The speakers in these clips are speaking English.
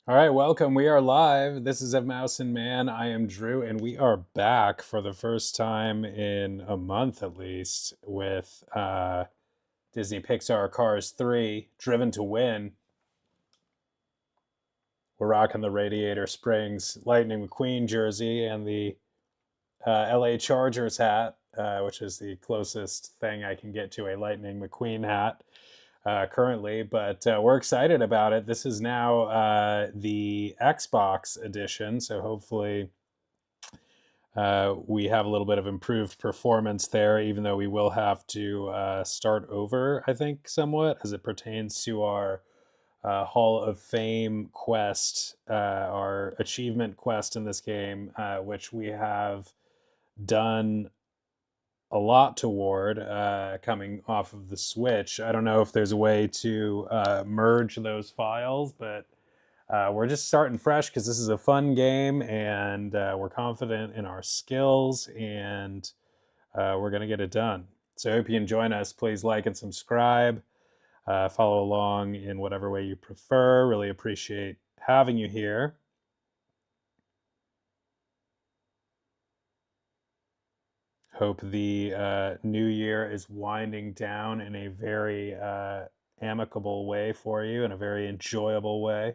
All right, welcome. We are live. This is Of Mouse and Man. I am Drew, and we are back for the first time in a month at least with Disney Pixar Cars 3, Driven to Win. We're rocking the Radiator Springs Lightning McQueen jersey and the LA Chargers hat, which is the closest thing I can get to a Lightning McQueen hat currently, but we're excited about it. This is now the Xbox edition, so hopefully we have a little bit of improved performance there, even though we will have to start over, I think, somewhat as it pertains to our Hall of Fame quest, our achievement quest in this game, which we have done a lot toward coming off of the Switch. I don't know if there's a way to merge those files, but we're just starting fresh because this is a fun game and we're confident in our skills and we're going to get it done. So I hope you can join us. Please like and subscribe. Follow along in whatever way you prefer. Really appreciate having you here. Hope the new year is winding down in a very amicable way for you, in a very enjoyable way.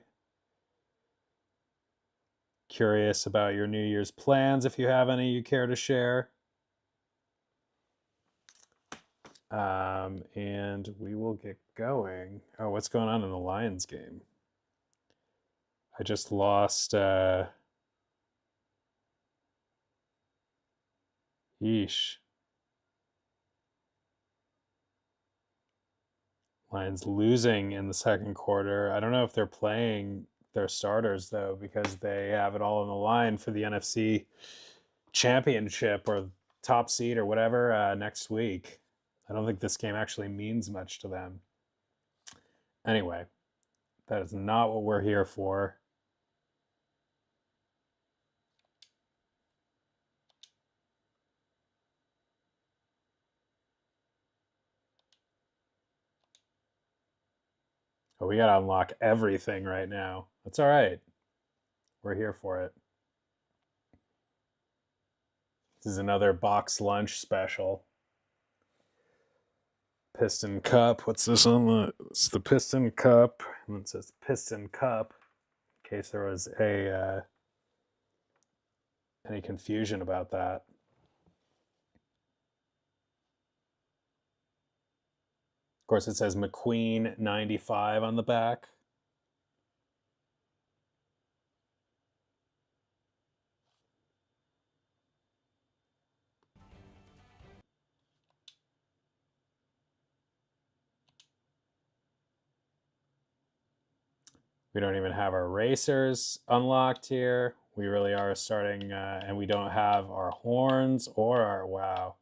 Curious about your New Year's plans, if you have any you care to share. And we will get going. Oh, what's going on in the Lions game? I just lost. Yeesh. Lions losing in the second quarter. I don't know if they're playing their starters, though, because they have it all on the line for the NFC championship or top seed or whatever next week. I don't think this game actually means much to them. Anyway, that is not what we're here for. Oh, we got to unlock everything right now. That's all right. We're here for it. This is another box lunch special. Piston Cup. What's this on the? It's the Piston Cup. And it says Piston Cup. In case there was any confusion about that. Of course, it says McQueen 95 on the back. We don't even have our racers unlocked here. We really are starting, and we don't have our horns or our, wow.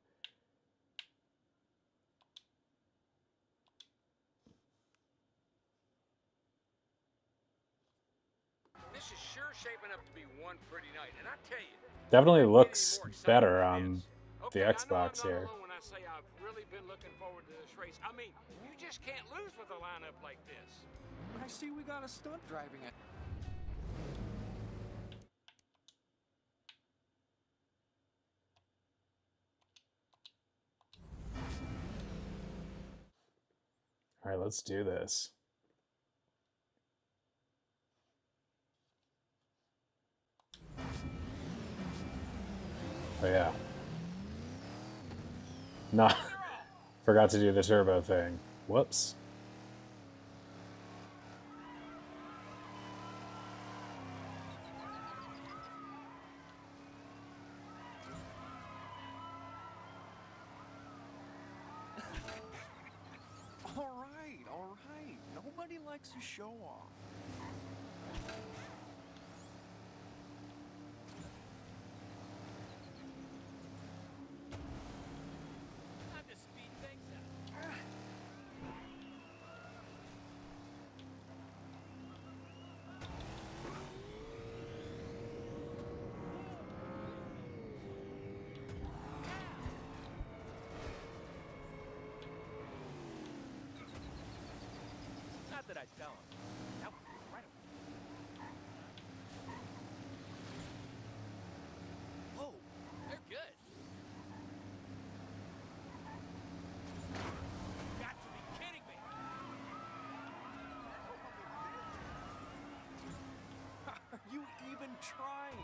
This is sure shaping up to be one pretty night, and I tell you, Definitely looks better on the Xbox here. When I say I've really been looking forward to this race, I mean, you just can't lose with a lineup like this. I see we got a stunt driving it. All right, let's do this. Oh yeah. Not forgot to do the turbo thing. Whoops. All right. Nobody likes a show off. Time to speed things up. Not that I tell him. That would be incredible. you even trying?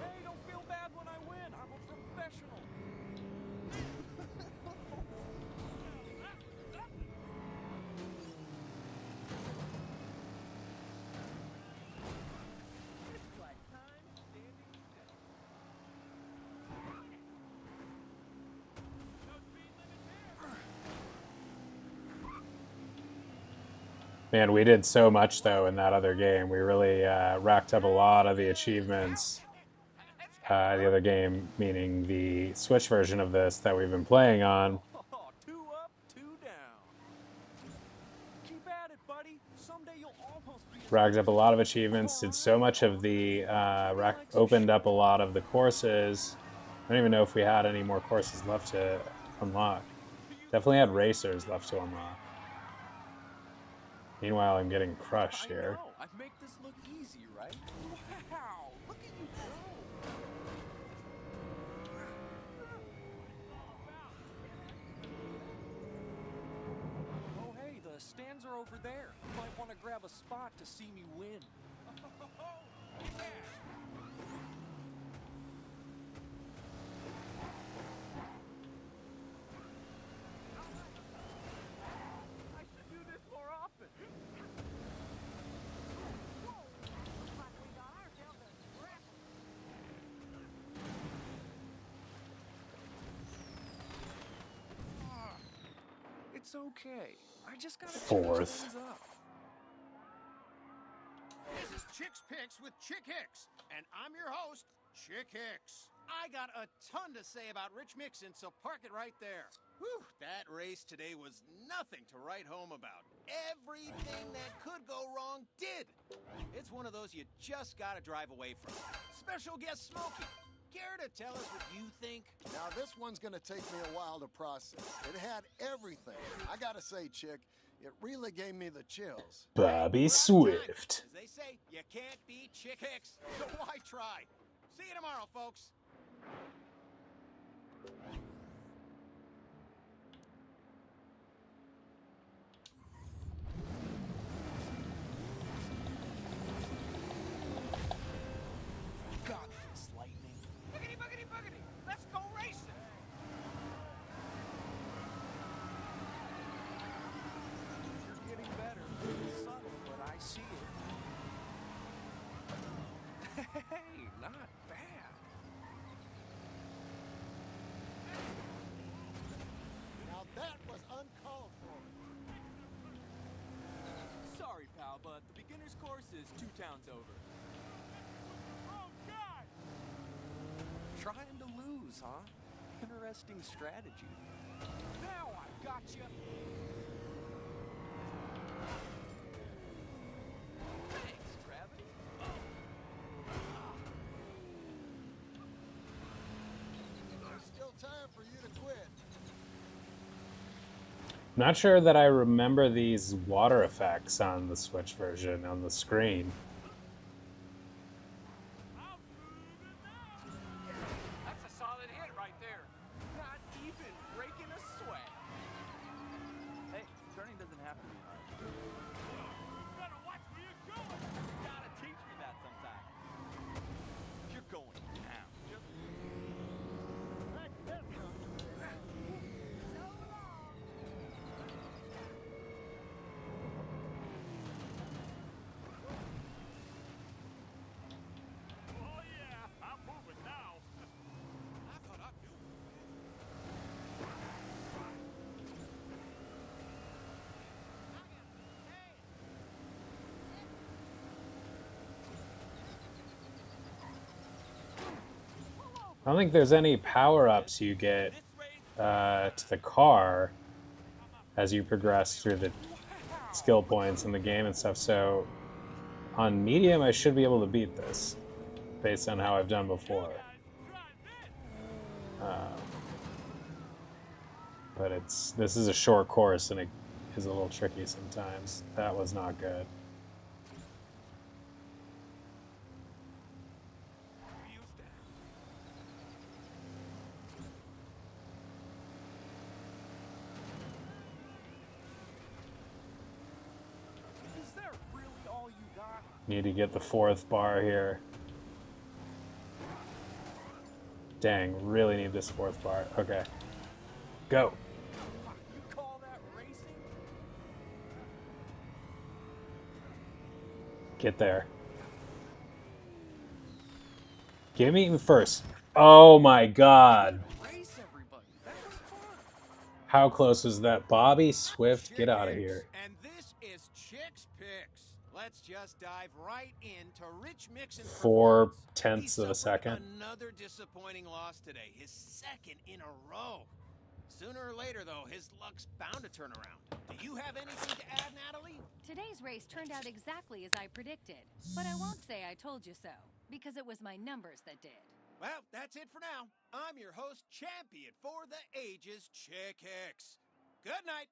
Hey, don't feel bad when I win. I'm a professional. It's like time standing still. No speed limit here. Man, we did so much though in that other game. We really racked up a lot of the achievements. The other game, meaning the Switch version of this that we've been playing on, Oh, 2 up, 2 down. Keep at it, buddy. Someday you'll almost be racked up a lot of achievements, did so much of the opened up a lot of the courses. I don't even know if we had any more courses left to unlock. Definitely had racers left to unlock. Meanwhile, I'm getting crushed here. I know. I'd make this look easy, right? Wow, look at you go. Oh, hey, the stands are over there. You might want to grab a spot to see me win. I should do this more often. It's okay. I just gotta change Fourth. things up. This is Chicks Picks with Chick Hicks, and I'm your host, Chick Hicks. I got a ton to say about Rich Mixon, so park it right there. Whew, that race today was nothing to write home about. Everything that could go wrong did. It's one of those you just gotta drive away from. Special guest Smokey. Care to tell us what you think? Now, this one's gonna take me a while to process. It had everything. I gotta say, Chick, it really gave me the chills. Bobby We're out of time. Swift. As they say, you can't beat Chick Hicks, so why try? See you tomorrow, folks. Got this, Lightning. Boogity, boogity, boogity. Let's go racing. You're getting better. It's subtle, but I see it. Hey, not bad. Now, that was uncalled for. Sorry, pal, but the beginner's course is 2 towns over. Oh, God. Trying to lose, huh? Interesting strategy. Now I got you. Thanks, Gravity. There's still time for you to quit. Not sure that I remember these water effects on the Switch version on the screen. I'm moving now. That's a solid hit right there. Not even breaking a sweat. Hey, turning doesn't have to be hard. You better watch where you're going. You gotta teach me that sometime. You're going down. Oh, yeah. I'm moving now. I thought I knew. I don't think there's any power-ups you get to the car as you progress through the skill points in the game and stuff, so on medium I should be able to beat this based on how I've done before. But this is a short course and it is a little tricky sometimes. That was not good. Need to get the 4th bar here. Dang, really need this 4th bar. Okay. Go. You call that racing? Get there. Give me first. Oh my god. Race everybody. That was fun. How close is that? Bobby Swift, Chick get out of Hicks, here. And this is Chick's Picks. Let's just dive right into Rich Mixon's 4/10 He's of a suffered second. another disappointing loss today, his 2nd in a row. Sooner or later, though, his luck's bound to turn around. Do you have anything to add, Natalie? Today's race turned out exactly as I predicted, but I won't say I told you so, because it was my numbers that did. Well, that's it for now. I'm your host, champion for the ages, Chick Hicks. Good night.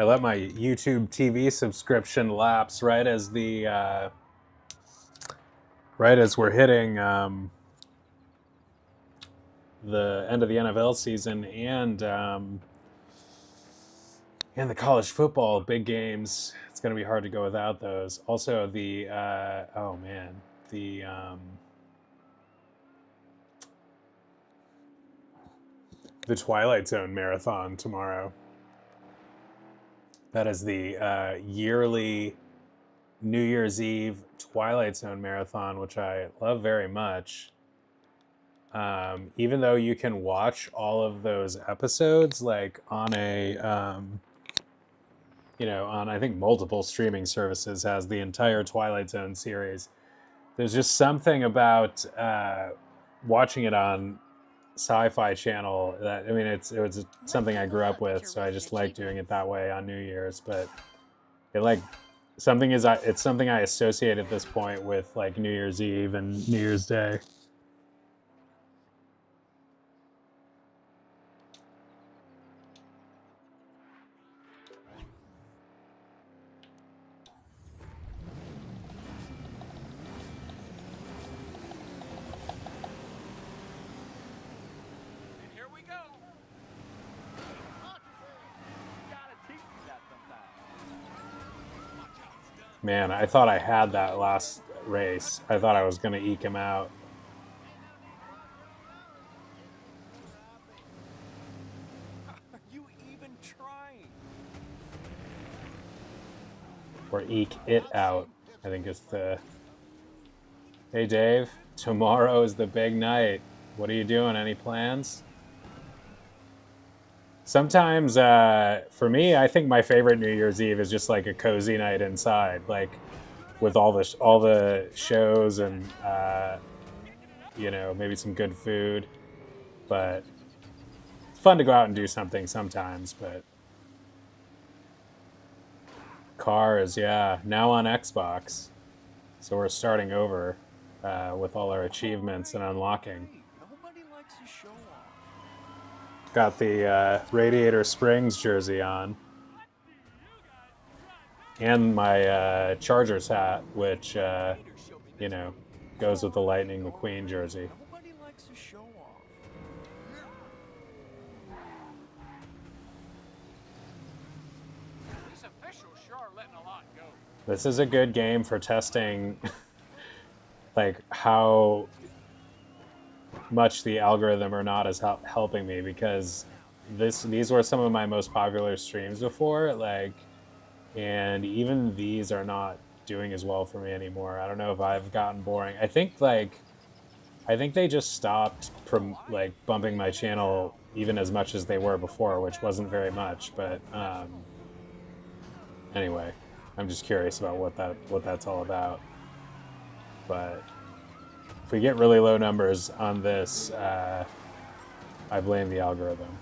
I let my YouTube TV subscription lapse right as the right as we're hitting the end of the NFL season and the college football big games. It's going to be hard to go without those. Also, the oh man, the Twilight Zone marathon tomorrow. That is the yearly New Year's Eve Twilight Zone marathon, which I love very much. Even though you can watch all of those episodes, like on a, on I think multiple streaming services has the entire Twilight Zone series. There's just something about watching it on Sci-Fi Channel that it was something I grew up with, so I just like doing it that way on New Year's. But it's something I associate at this point with like New Year's Eve and New Year's Day. And here we go. Man, I thought I had that last race. I thought I was going to eke him out. Are you even trying? Or eke it out, I think is the... Hey, Dave. Tomorrow is the big night. What are you doing? Any plans? Sometimes, for me, I think my favorite New Year's Eve is just like a cozy night inside, like with all the shows and maybe some good food. But it's fun to go out and do something sometimes. But Cars, yeah, now on Xbox, so we're starting over with all our achievements and unlocking. Nobody likes a show off. Got the Radiator Springs jersey on. And my Chargers hat, which, goes with the Lightning McQueen jersey. Nobody likes a show off. These officials sure are letting a lot go. This is a good game for testing, like, how much the algorithm or not is helping me, because these were some of my most popular streams before, like, and even these are not doing as well for me anymore. I don't know if I've gotten boring. I think they just stopped bumping my channel even as much as they were before, which wasn't very much. But anyway, I'm just curious about what that's all about. But if we get really low numbers on this, I blame the algorithm.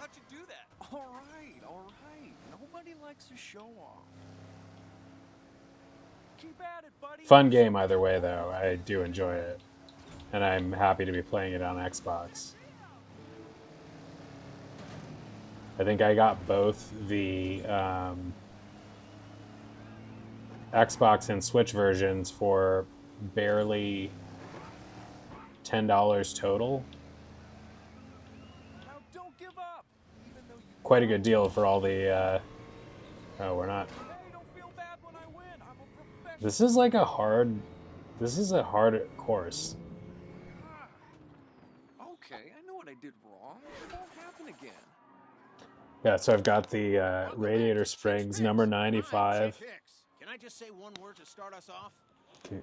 How'd you do that? All right. Nobody likes a show off. Keep at it, buddy. Fun game either way, though. I do enjoy it. And I'm happy to be playing it on Xbox. I think I got both the Xbox and Switch versions for barely $10 total. Now don't give up. Even though you Quite a good deal for all the... oh, we're not... Hey, don't feel bad when I win. I'm a professional. This is like a hard... This is a hard course. Okay, I know what I did wrong. It won't happen again. Yeah, so I've got the Radiator Welcome back to Springs, Chick's number Picks. I'm 95. Chick Hicks. Can I just say one word to start us off? Oh,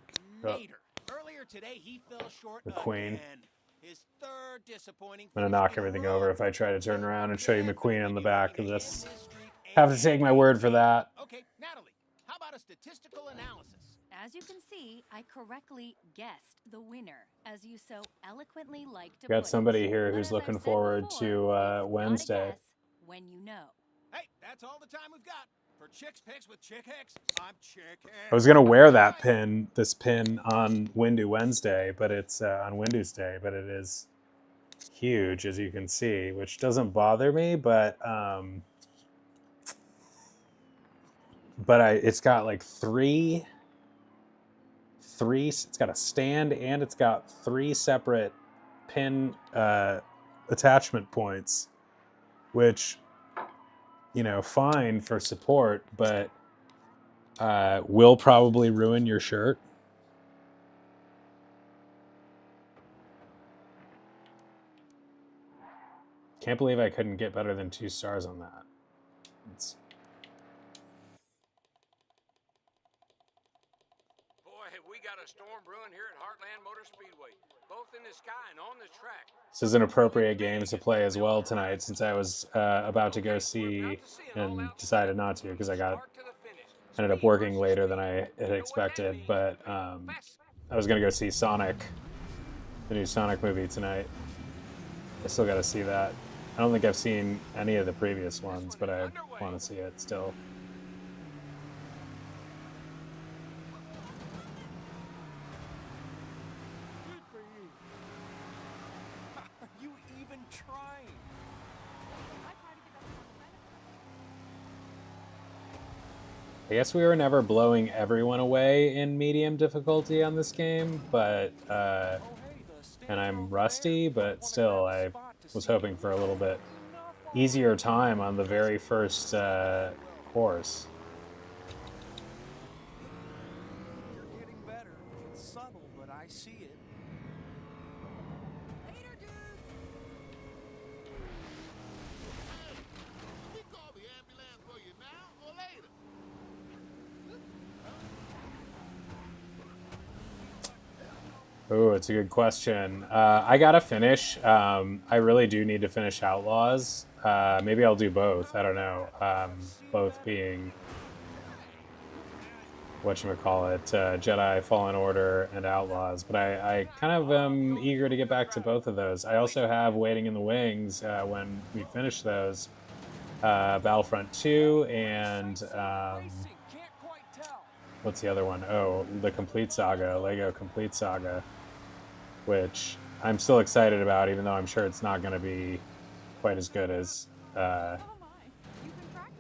Mater. Earlier today, he fell short McQueen. again. His third disappointing. I'm gonna finish knock in a everything row. over if I try to turn around and show you McQueen on the back of this. End his streak Have to take my word for that. Okay, Natalie, how about a statistical analysis? As you can see, I correctly guessed the winner, as you so eloquently like to Got put it. somebody here But who's as I've looking said forward before, to it's not a Wednesday. guess when you know. Hey, that's all the time we've got. For Chick's Picks with Chick Hicks, I'm Chick Hicks. I was gonna wear that pin, this pin, on Windu Wednesday, but it's on Windows Day, but it is huge, as you can see, which doesn't bother me, but it's got like three. It's got a stand and it's got 3 separate pin attachment points, which, you know, fine for support, but will probably ruin your shirt. Can't believe I couldn't get better than 2 stars on that. It's... Boy, have we got a storm brewing here at Heartland Motor Speedway, both in the sky and on the track. This is an appropriate game to play as well tonight, since I was about to go see and decided not to because I ended up working later than I had expected. But I was gonna go see Sonic, the new Sonic movie tonight. I still got to see that. I don't think I've seen any of the previous ones, but I want to see it still. Good for you. Are you even trying? I guess we were never blowing everyone away in medium difficulty on this game, but and I'm rusty, but still I was hoping for a little bit easier time on the very first course. You're getting better. It's subtle, but I see it. Later, dude. We call the ambulance for you now or later. Oh, it's a good question. I gotta finish. I really do need to finish Outlaws. Maybe I'll do both. I don't know. Both being whatchamacallit, Jedi Fallen Order and Outlaws. But I kind of am eager to get back to both of those. I also have waiting in the wings when we finish those. Battlefront 2 and what's the other one? Oh, the Complete Saga, Lego Complete Saga, which I'm still excited about, even though I'm sure it's not going to be quite as good as,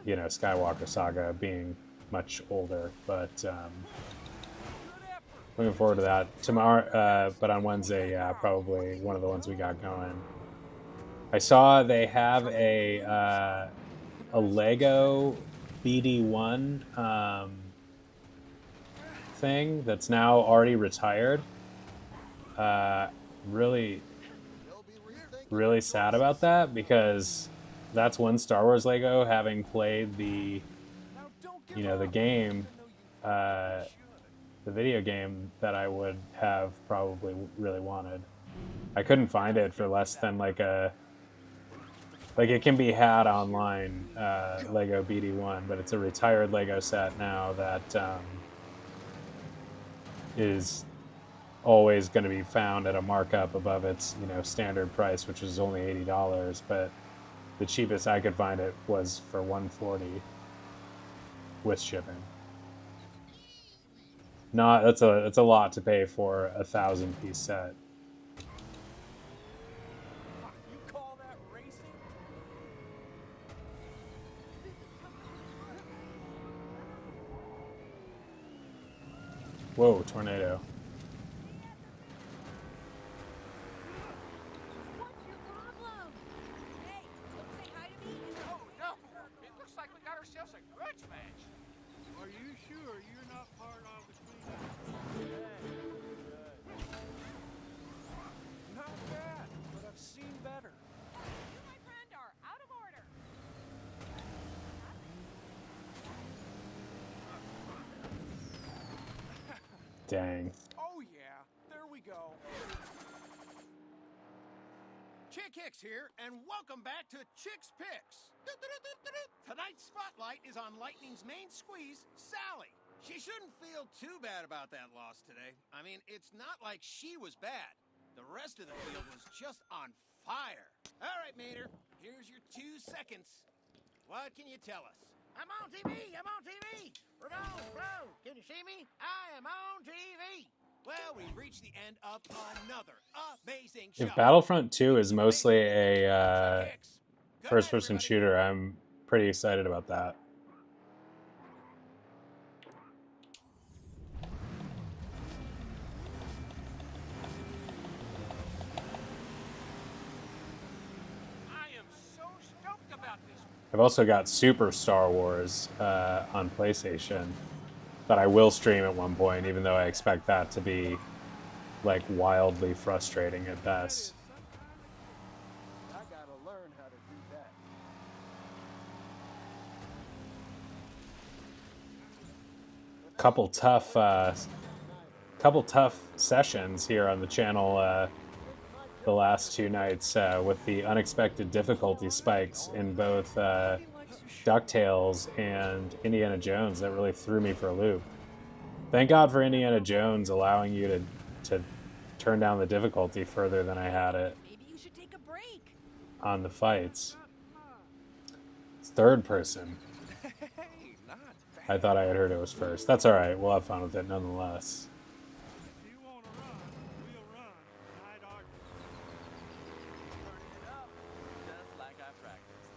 you know, Skywalker Saga, being much older. But looking forward to that. Tomorrow, but on Wednesday, yeah, probably one of the ones we got going. I saw they have a Lego BD1 thing that's now already retired. Really sad about that, because that's one Star Wars Lego, having played the, you know, the game, the video game, that I would have probably really wanted. I couldn't find it for less than like it can be had online, Lego BD1, but it's a retired Lego set now that is always going to be found at a markup above its, you know, standard price, which is only $80. But the cheapest I could find it was for $140 with shipping. Not that's a lot to pay for a 1,000-piece set. You call that racing? Whoa, tornado. What's your problem? Hey, don't say hi to me. Oh, no! It looks like we got ourselves a grudge match. Are you sure you're not part of the cleanup? Not bad, but I've seen better. You, my friend, are out of order. Dang. Oh yeah, there we go. Chick Hicks here, and welcome back to Chick's Picks. Tonight's spotlight is on Lightning's main squeeze, Sally. She shouldn't feel too bad about that loss today. I mean, it's not like she was bad. The rest of the field was just on fire. All right, Mater, here's your 2 seconds. What can you tell us? I'm on TV! I'm on TV! Ramon, Flo, can you see me? I am on TV! Well, we've reached the end of another amazing show. If Battlefront 2 is mostly a Hicks. Good night, first-person everybody. shooter, I'm pretty excited about that. I am so stoked about this. I've also got Super Star Wars on PlayStation that I will stream at one point, even though I expect that to be like wildly frustrating at best. I gotta learn how to do that. Couple tough sessions here on the channel the last 2 nights with the unexpected difficulty spikes in both DuckTales and Indiana Jones that really threw me for a loop. Thank God for Indiana Jones allowing you to turn down the difficulty further than I had it Maybe you should take a break. on the fights. It's third person. Hey, not bad. I thought I had heard it was first. That's alright, we'll have fun with it nonetheless. If you want to run, we'll run. Night argument. Turning it up, just like I practiced.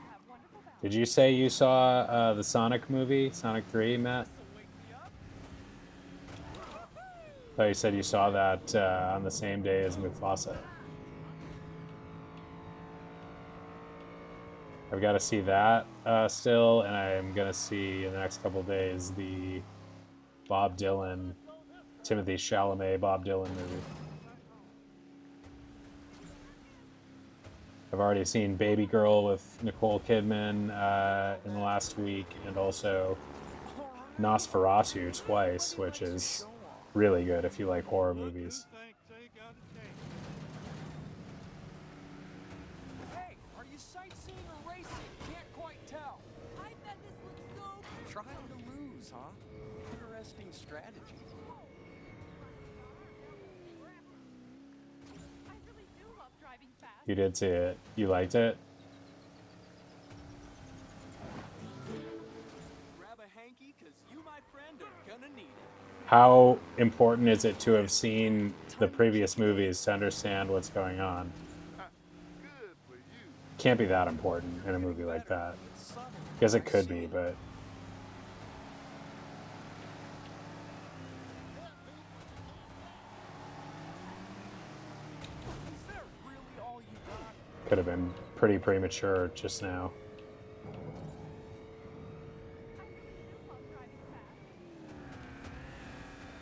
Have wonderful balance. Did you say you saw the Sonic movie, Sonic 3, Matt? I thought you said you saw that on the same day as Mufasa. I've got to see that still, and I'm going to see in the next couple days the Bob Dylan, Timothy Chalamet Bob Dylan movie. I've already seen Baby Girl with Nicole Kidman in the last week, and also Nosferatu twice, which is really good if you like horror movies. Hey, are you sightseeing or racing? Can't quite tell. I bet this looks so... Trying to lose, huh? Interesting strategy. I really do love driving fast. You did see it. You liked it? Grab a hanky, cause you, my friend, are gonna need it. How important is it to have seen the previous movies to understand what's going on? Good for you. Can't be that important in a movie like that. Guess it could be, but Is that really all you got? could have been pretty premature just now.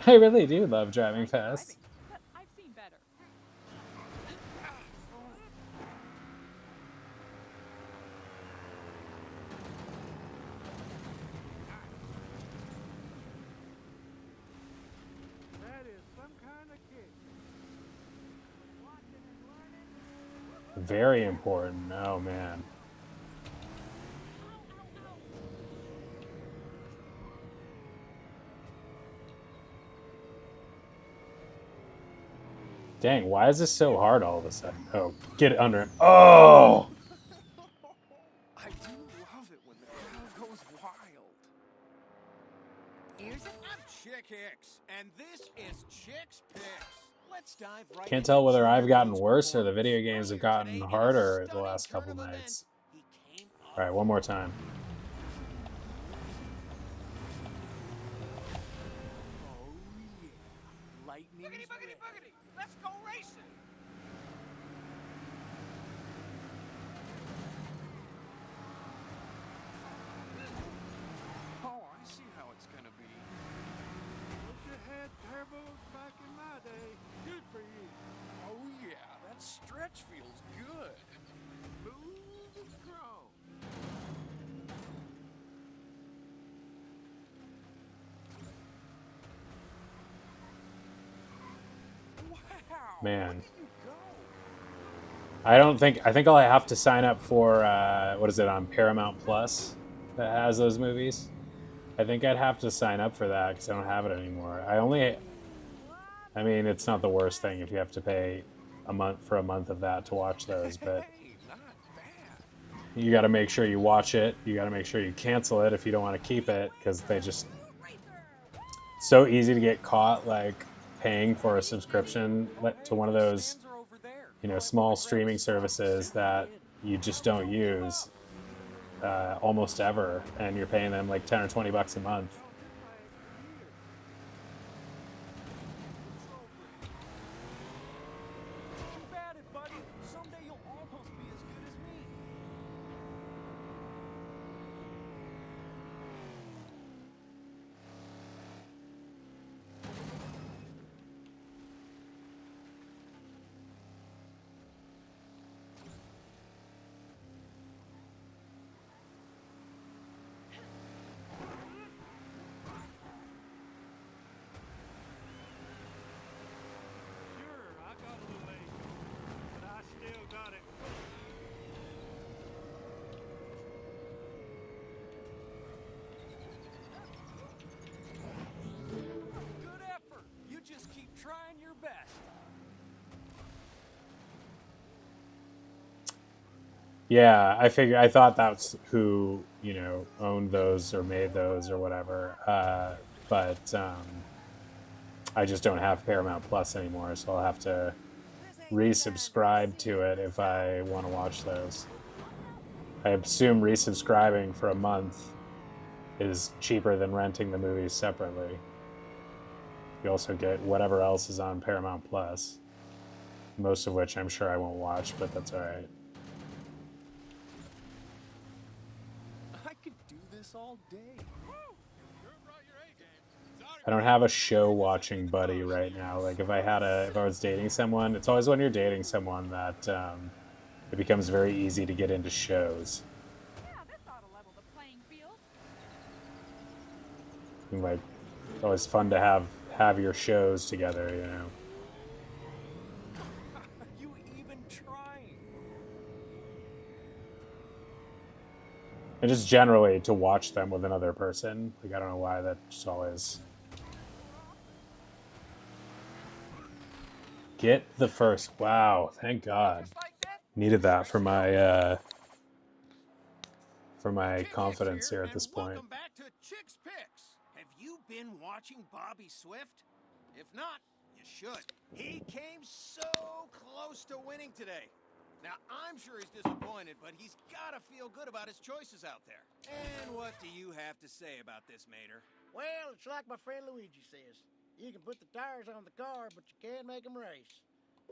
I really do love driving fast. But I've seen better. That is some kind of kick. Very important. Oh man. Dang, why is this so hard all of a sudden? Oh, get it under him. Oh! I do love it when the crowd goes wild. This is Chick's Picks. Let's dive right Can't into tell whether I've gotten Chick worse or the performance. video games have Earlier gotten today, in a harder the stunning last turn couple of events, nights. he came up All right, one more time. Oh, yeah. Lightning's Boogity, boogity, ready. boogity! Let's go racing! Oh, I see how it's gonna be. Wish you had turbos back in my day. Good for you. Oh, yeah, that stretch feels good. Smooth as chrome. Wow. Man. Where did you go? I think I'll have to sign up for what is it on Paramount Plus that has those movies. I think I'd have to sign up for that because I don't have it anymore. I mean, it's not the worst thing if you have to pay a month of that to watch those, but Hey, not bad. you got to make sure you watch it. You got to make sure you cancel it if you don't want to keep it because so easy to get caught like paying for a subscription to one of those, small streaming services that you just don't use almost ever, and you're paying them like 10 or 20 bucks a month. Too bad it, buddy. Someday you'll almost be as good as me. Sure, I got a little age, but I still got it. Good effort. You just keep trying your best. Yeah, I thought that's who, owned those or made those or whatever. But I just don't have Paramount Plus anymore, so I'll have to resubscribe to it if I want to watch those. I assume resubscribing for a month is cheaper than renting the movies separately. You also get whatever else is on Paramount Plus, most of which I'm sure I won't watch, but that's all right. I could do this all day. I don't have a show watching buddy right now. Like if I was dating someone, it's always when you're dating someone that it becomes very easy to get into shows. Yeah, this ought to level the playing field. And, like, it's always fun to have your shows together, Are you even trying? And just generally to watch them with another person. Like I don't know why that just always. Get the first. Wow, thank God. Needed that for my confidence here at this point. Welcome back to Chick's Picks. Have you been watching Bobby Swift? If not, you should. He came so close to winning today. Now, I'm sure he's disappointed, but he's got to feel good about his choices out there. And what do you have to say about this, Mater? Well, it's like my friend Luigi says. You can put the tires on the car, but you can't make them race.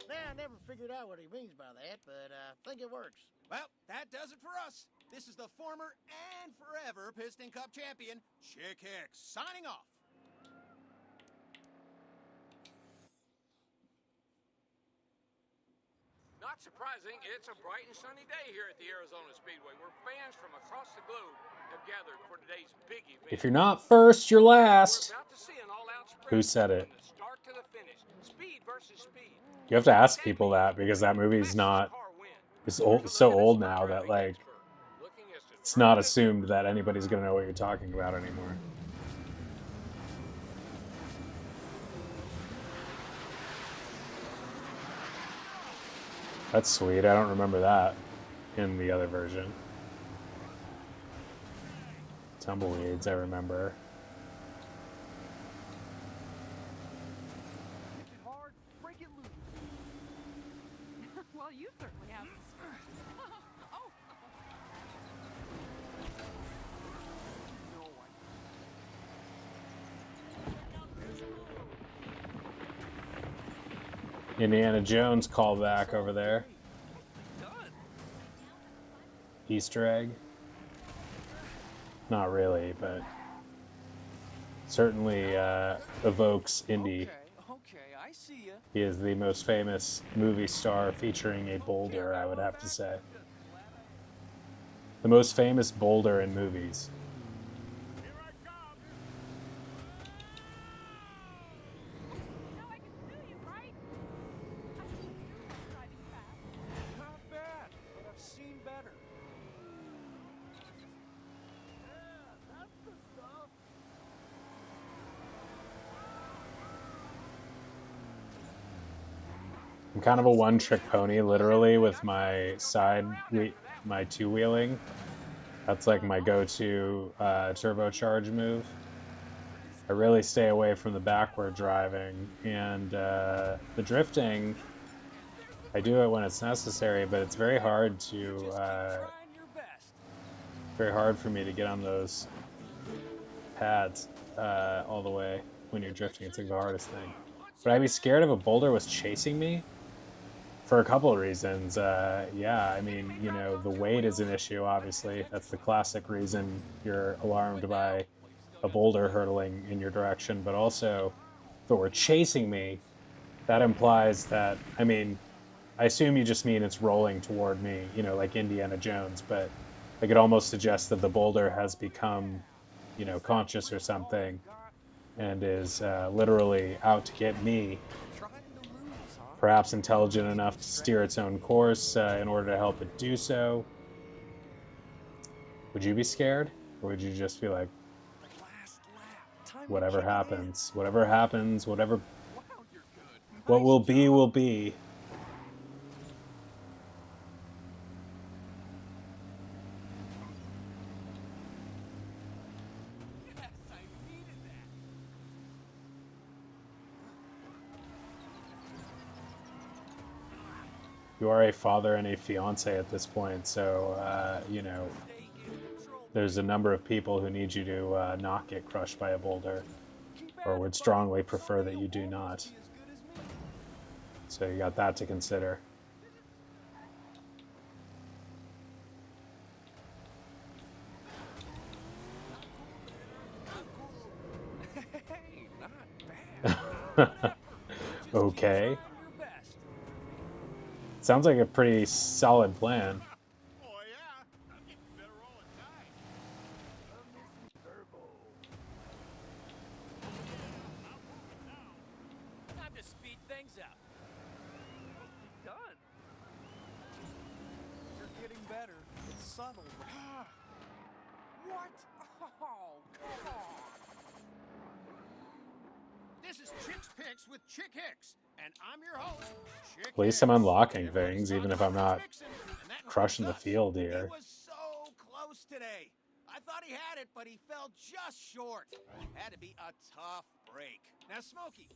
Now, I never figured out what he means by that, but I think it works. Well, that does it for us. This is the former and forever Piston Cup champion, Chick Hicks, signing off. Not surprising, it's a bright and sunny day here at the Arizona Speedway, where fans from across the globe have gathered for today's big event. If you're not first, you're last. We're about to see an all-out sprint Who said it? from the start to the finish. Speed versus speed. You have to ask people that because that movie's not. It's old, so old now that like it's not assumed that anybody's gonna know what you're talking about anymore. That's sweet. I don't remember that in the other version. Tumbleweeds, I remember. Well, you certainly have. Oh. No, I Indiana Jones callback over there. Easter egg. Not really, but certainly evokes Indy. Okay, I see ya. He is the most famous movie star featuring a boulder, I would have to say. The most famous boulder in movies. Here I come. Now I can sue you, right? I can sue you for driving fast. Not bad, but I've seen better. I'm kind of a one-trick pony, literally, with my my two-wheeling. That's like my go-to turbocharge move. I really stay away from the backward driving, and the drifting, I do it when it's necessary, but it's very hard to very hard for me to get on those pads all the way when you're drifting. It's like the hardest thing. But I'd be scared if a boulder was chasing me for a couple of reasons. Yeah, I mean, you know, the weight is an issue, obviously. That's the classic reason you're alarmed by a boulder hurtling in your direction. But also, if it were chasing me, that implies that, I mean, I assume you just mean it's rolling toward me, you know, like Indiana Jones, but like it almost suggests that the boulder has become, you know, conscious or something and is literally out to get me. Perhaps intelligent enough to steer its own course in order to help it do so. Would you be scared? Or would you just be like, whatever happens, what will be, will be. You are a father and a fiance at this point, so, you know, there's a number of people who need you to not get crushed by a boulder, or would strongly prefer that you do not. So you got that to consider. Hey, not bad. Okay. Sounds like a pretty solid plan. Oh, yeah? I'm getting better all the time. Time to speed things up. Done. You're getting better. It's subtle. What? Oh, come on. This is Chick's Picks with Chick Hicks, and I'm your host, Chick At least I'm Hicks. unlocking Everybody's things, even if talking I'm about not Mixon, and that crushing the includes us. field He here. was so close today. I thought he had it, but he fell just short. Had to be a tough break. Now, Smokey.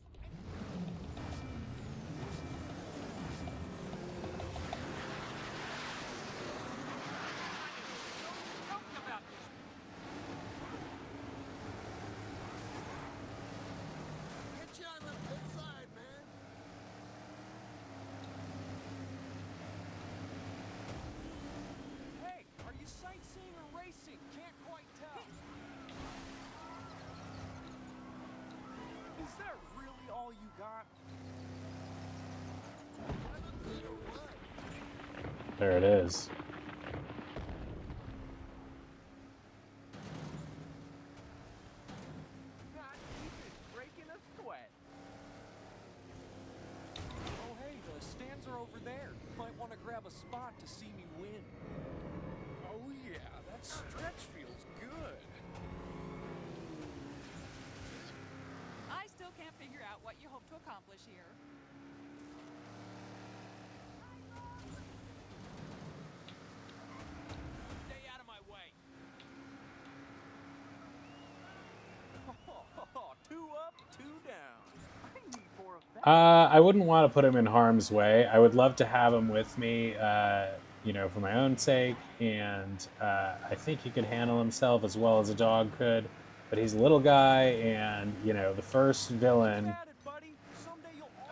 Get you on the pit side, man. Hey, are you sightseeing or racing? Can't quite tell. Is that really all you got? There it is. Not even breaking a sweat. Oh, hey, the stands are over there. Might want to grab a spot to see me win. Oh, yeah, that stretch feels good. I still can't figure out what you hope to accomplish here. Stay out of my way. Two up, two down. I need more of I wouldn't want to put him in harm's way. I would love to have him with me, you know, for my own sake. And I think he could handle himself as well as a dog could. But he's a little guy, and you know, the first villain,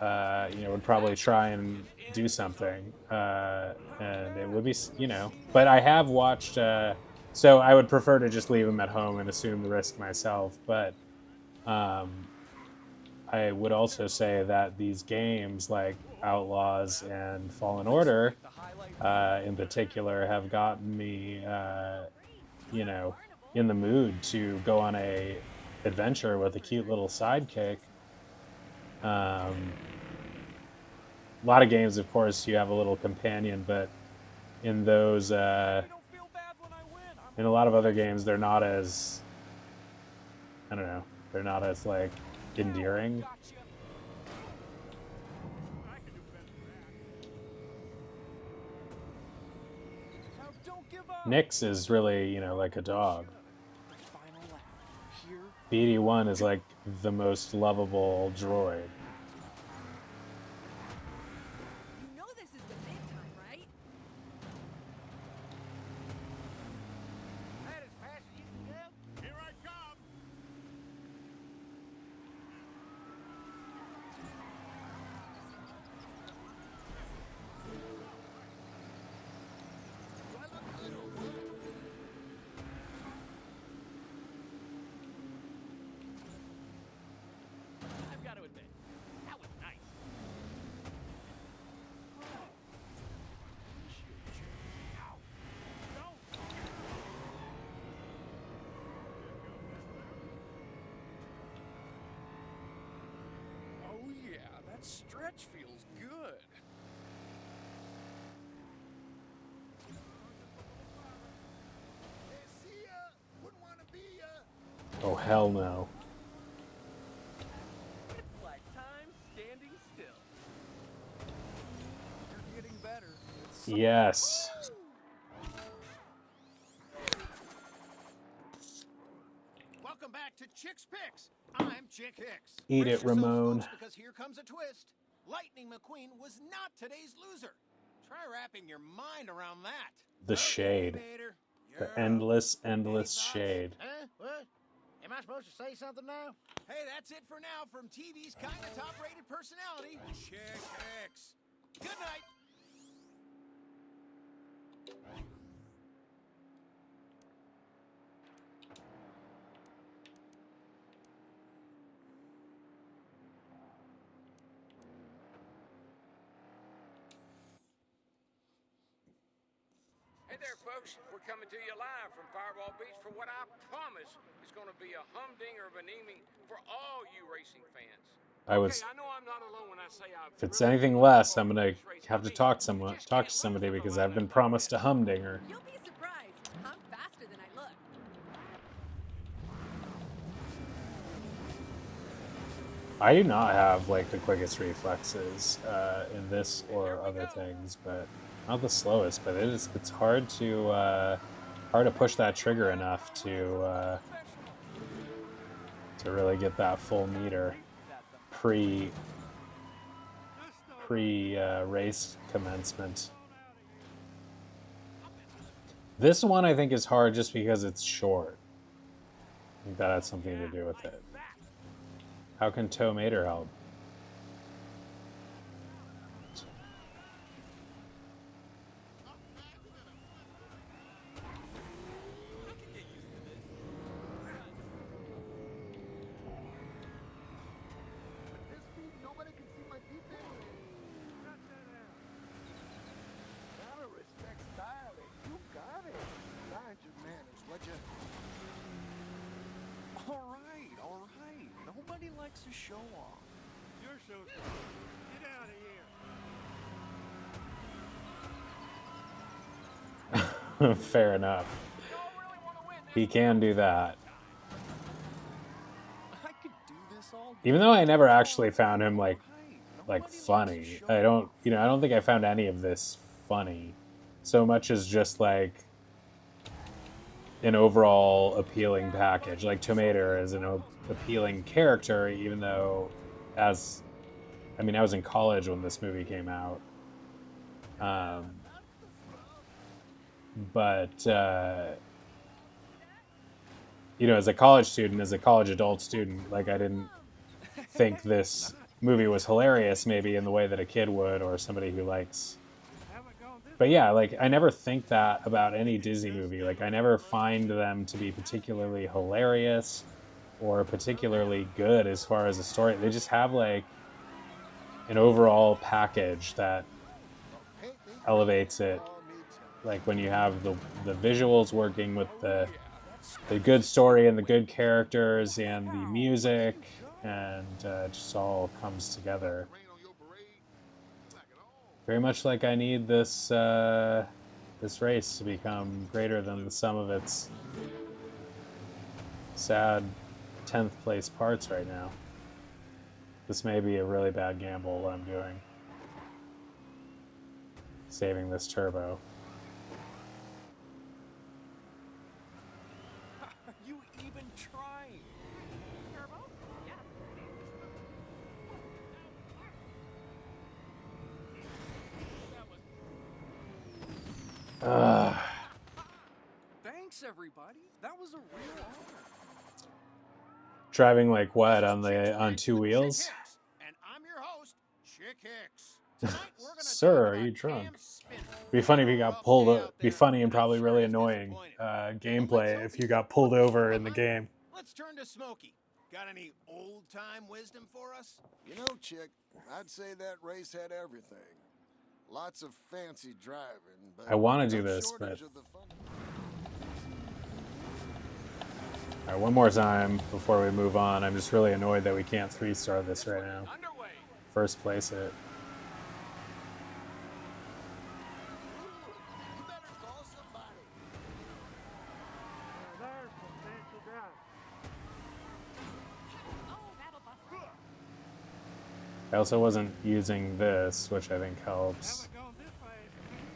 you know, would probably try and do something, and it would be, you know. But I have watched. So I would prefer to just leave him at home and assume the risk myself. But I would also say that these games like Outlaws and Fallen Order, in particular, have gotten me, you know, in the mood to go on a adventure with a cute little sidekick. A lot of games, of course, you have a little companion, but in those, in a lot of other games, they're not as, I don't know, they're not as like endearing. Nyx is really, you know, like a dog. BD1 is like the most lovable droid. You know this is the big time, right? That as fast as you can go? Here I come! Do I look good or what? I've got to admit, that was nice. Oh yeah, that stretch feels good. Hey, see ya. Wouldn't want to be ya. Oh, hell no. It's like time standing still. You're getting better. Yes. Welcome back to Chick's Picks. I'm Chick Hicks. Eat Brace it, yourselves, Ramon. folks, because here comes a twist. Lightning McQueen was not today's loser. Try wrapping your mind around that. The shade. Vader, The you're up. endless Any thoughts? shade. Huh? What? Am I supposed to say something now? Hey, that's it for now from TV's kind of top-rated personality, Chick Hicks. Good night. Hey there, folks. We're coming to you live from Fireball Beach for what I promise is going to be a humdinger of an evening for all you racing fans. I was. Okay, I know I'm not alone when I say I've If it's really anything enjoyed less, I'm following gonna this race have to for me. talk You just to can't somebody lose the because I've been lineup promised a yet. humdinger. You'll be surprised. I'm faster than I look. I do not have like the quickest reflexes in this or other things, but not the slowest. But it's hard to push that trigger enough to really get that full meter pre race commencement. This one I think is hard just because it's short. I think that has something to do with it. How can Tow Mater help? This speed, nobody can see my defense. Gotta respect styling. You got it. Mind your manners, would you? All right, all right. Nobody likes a show off. You're so sorry. Get out of here. Fair enough. He can do that. I could do this all day. Even though I never actually found him like Nobody likes a funny. show I don't, off. you know, I don't think I found any of this funny. So much as just like an overall appealing package. Like Tomater is an appealing character, even though as I mean, I was in college when this movie came out. Um, but you know, as a college student, as a college adult student, like I didn't think this movie was hilarious, maybe in the way that a kid would, or somebody who likes. But yeah, like I never think that about any Disney movie. Like I never find them to be particularly hilarious or particularly good as far as a story. They just have like an overall package that elevates it. Like when you have the visuals working with the good story and the good characters and the music, and just all comes together. Very much like I need this this race to become greater than the sum of its sad 10th place parts right now. This may be a really bad gamble what I'm doing. Saving this turbo. Are you even trying? Turbo? Yeah. Thanks, everybody. That was a real honor. Driving like what on two wheels? And I'm your host, Chick Hicks. Tonight we're gonna Sir, talk are about you drunk? cam spinning. Be funny if you got pulled Well, up. Be funny and probably really annoying gameplay if you got pulled over in the game. Let's turn to Smokey. Got any old-time wisdom for us? You know, Chick, I'd say that race had everything. Lots of fancy driving, but I want to do no this, shortage but of the fun. all right, one more time before we move on. I'm just really annoyed that we can't 3-star this right now. Underway. First place it. You better call somebody. There's some fancy drive. Oh, that'll bust. I also wasn't using this, which I think helps. Haven't gone this way in 2 years.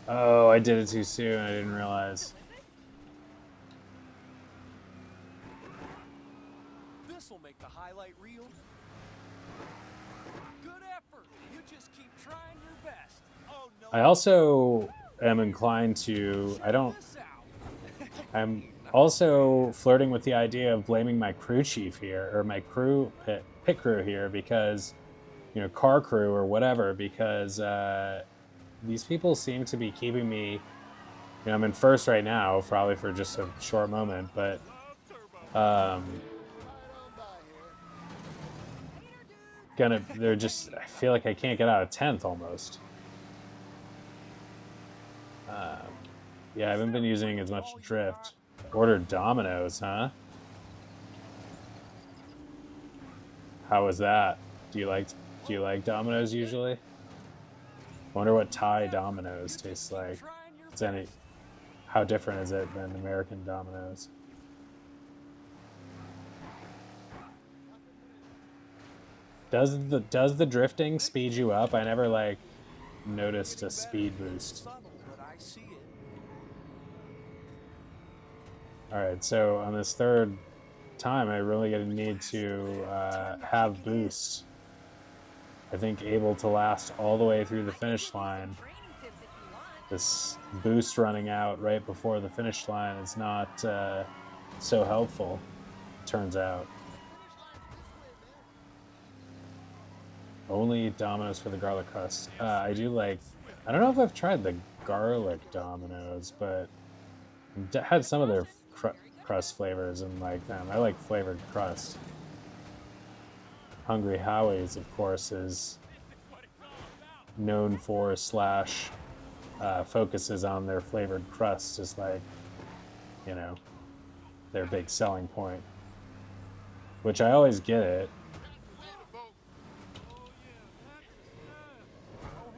Oh, I did it too soon. I didn't realize. This'll make the highlight reel. Good effort. You just keep trying your best. Oh no. I also am inclined to. This out. I'm also flirting with the idea of blaming my crew chief here, or my pit crew here, because, you know, car crew or whatever, because these people seem to be keeping me. You know, I'm in first right now, probably for just a short moment, but they're just. I feel like I can't get out of 10th almost. Yeah, I haven't been using as much drift. Ordered Domino's, huh? How was that? Do you like Domino's usually? Wonder what Thai Domino's tastes like. How different is it than American Domino's? Does the drifting speed you up? I never like noticed a speed boost. All right, so on this third time, I really gonna need to have boost. I think able to last all the way through the finish line. This boost running out right before the finish line is not so helpful, turns out. Only Domino's for the garlic crust. I do like, I don't know if I've tried the garlic Domino's, but I've had some of their crust flavors and like them. I like flavored crust. Hungry Howie's, of course, is known for / focuses on their flavored crust as like, you know, their big selling point. Which I always get it. Oh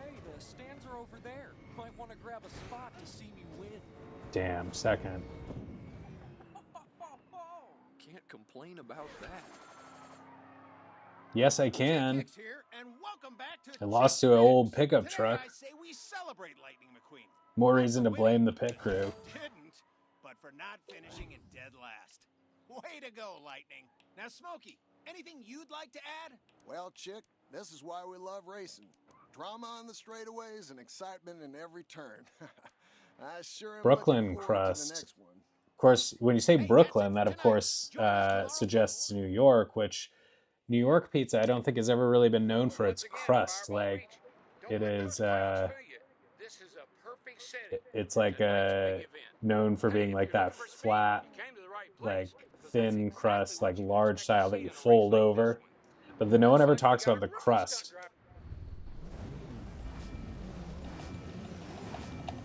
hey, the stands are over there. Might want to grab a spot to see me win. Damn, second. Can't complain about that. Yes, I can. Hicks here, and welcome back to I lost Chick to an old Hicks. pickup Today truck. I say we celebrate Lightning McQueen. More Not reason for to blame winning, the pit crew. didn't, but for not finishing in dead last. Way to go, Lightning. Now, Smokey, anything you'd like to add? Well, Chick, this is why we love racing. Drama on the straightaways and excitement in every turn. I sure am Brooklyn looking forward to the crust. next one. Of course, when you say Hey, Brooklyn, that's that it of for tonight. course Join us tomorrow. suggests New York, which New York pizza I don't think has ever really been known for Once its again, crust. Fireball Like Reach, don't it let is, those crowds fool you. This is a perfect setting it's for like tonight's big event. known for Hey, being if like you're that looking for speed, flat, you came to the right like place, 'cause that's thin exactly crust, what like you can large expect to style that see you in a race fold like this over. one. But no one Looks ever like we talks got about a the rookie crust. stunt driver.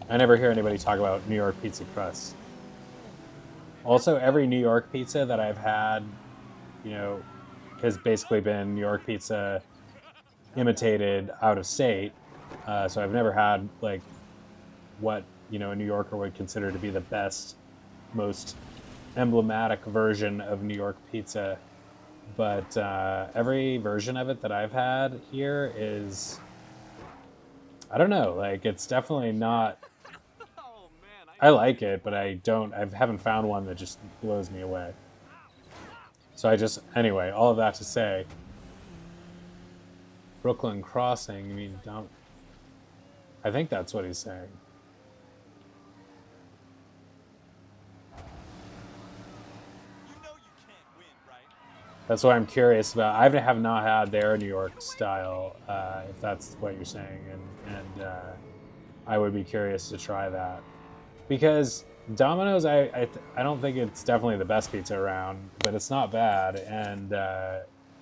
I never hear anybody talk about New York pizza crust. Also, every New York pizza that I've had, you know, has basically been New York pizza imitated out of state. So I've never had like what a New Yorker would consider to be the best, most emblematic version of New York pizza. But every version of it that I've had here is, I don't know, like it's definitely not. Oh man, I like it, but I haven't found one that just blows me away. So anyway, all of that to say, Brooklyn Crossing, I mean, don't, I think that's what he's saying. you know you can't win, right? That's what I'm curious about. I have not had their New York style, if that's what you're saying, and I would be curious to try that because Domino's, I don't think it's definitely the best pizza around, but it's not bad and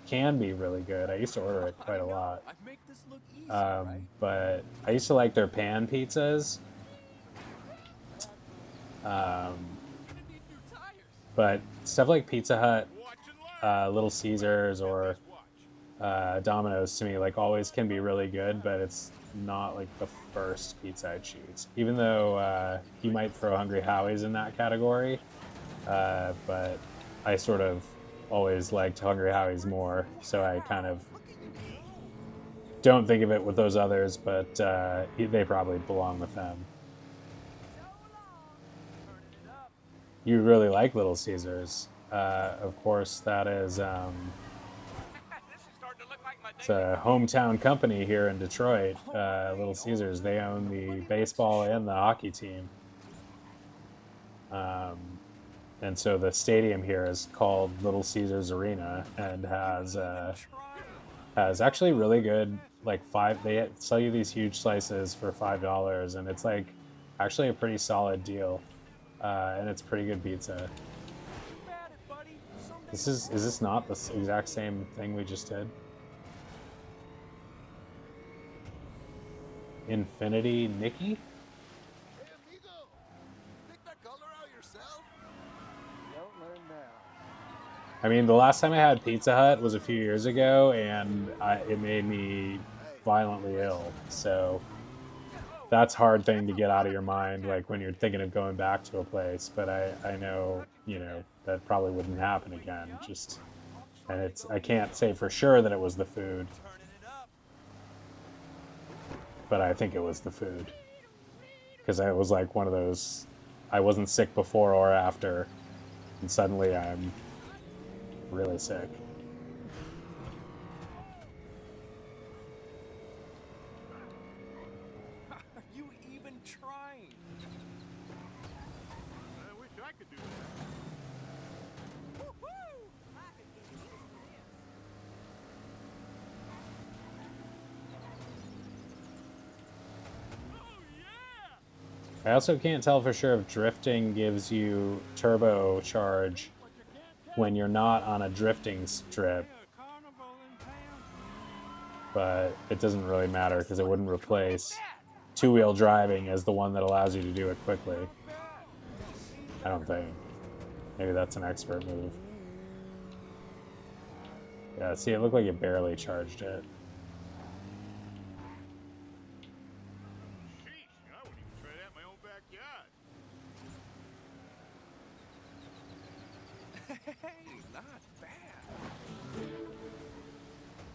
can be really good. I used to order it quite a lot, I make this look easy, right? but I used to like their pan pizzas. Gonna need new tires. But stuff like Pizza Hut, Watch and learn. Little Caesars, or Just watch. Domino's to me like always can be really good, but it's not like the first pizza I choose. Even though you might throw Hungry Howie's in that category, but I sort of always liked Hungry Howie's more, so I kind of don't think of it with those others, but they probably belong with them. You really like Little Caesars. Of course, that is This is starting to look like my it's a hometown company here in Detroit. Little Caesars. They own the baseball and the hockey team. And so the stadium here is called Little Caesars Arena and has actually really good they sell you these huge slices for $5, and it's like actually a pretty solid deal. And it's pretty good pizza. Is this not the exact same thing we just did? Infinity Nikki? Hey, amigo, pick that color out yourself? Don't learn now. I mean, the last time I had Pizza Hut was a few years ago, and it made me violently ill. So that's a hard thing to get out of your mind, like when you're thinking of going back to a place. But I know, that probably wouldn't happen again. And I can't say for sure that it was the food, but I think it was the food. Because I was like one of those, I wasn't sick before or after, and suddenly I'm really sick. Are you even trying? I wish I could do that. Woo-hoo! I could get used to this. Oh, yeah! I also can't tell for sure if drifting gives you turbocharge when you're not on a drifting strip, A carnival in town. but it doesn't really matter because it wouldn't replace two-wheel driving as the one that allows you to do it quickly. I don't think. Maybe that's an expert move. Yeah, see, it looked like it barely charged it. Sheesh, I wouldn't even try that in my own backyard. Hey, not bad.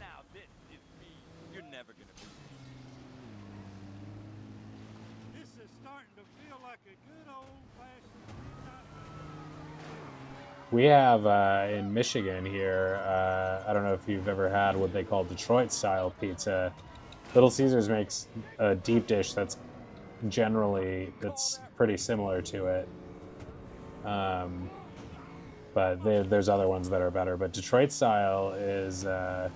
Now this is me. You're never gonna beat me. This is starting to feel like a good old-fashioned midnight We have in Michigan here, I don't know if you've ever had what they call Detroit-style pizza. Little Caesars makes a deep dish that's pretty similar to it. But there's other ones that are better. But Detroit style is a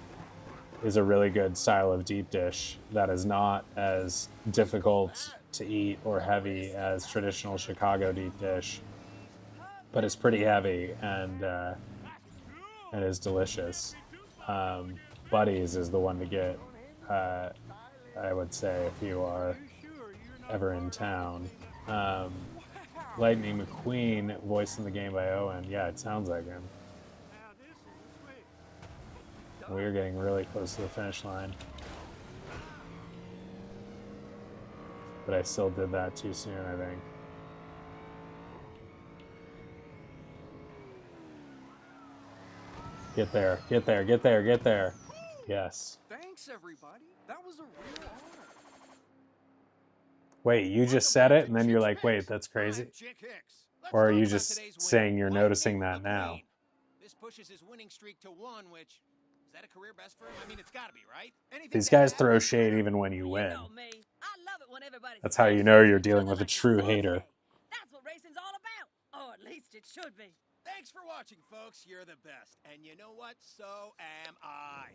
really good style of deep dish that is not as difficult to eat or heavy as traditional Chicago deep dish, but it's pretty heavy and is delicious. Buddy's is the one to get, I would say, if you are ever in town. Lightning McQueen voicing the game by Owen. Yeah, it sounds like him. We're getting really close to the finish line. But I still did that too soon, I think. Get there, get there, get there, get there. Yes. Thanks, everybody. That was a real honor. Wait, you just said it, and then you're like, wait, that's crazy? Or are you just saying you're noticing that now? This pushes his winning streak to 1, which is that a career best for him? I mean, it's got to be, right? These guys throw shade even when you win. That's how you know you're dealing with a true hater. That's what racing's all about, or at least it should be. Thanks for watching, folks. You're the best. And you know what? So am I.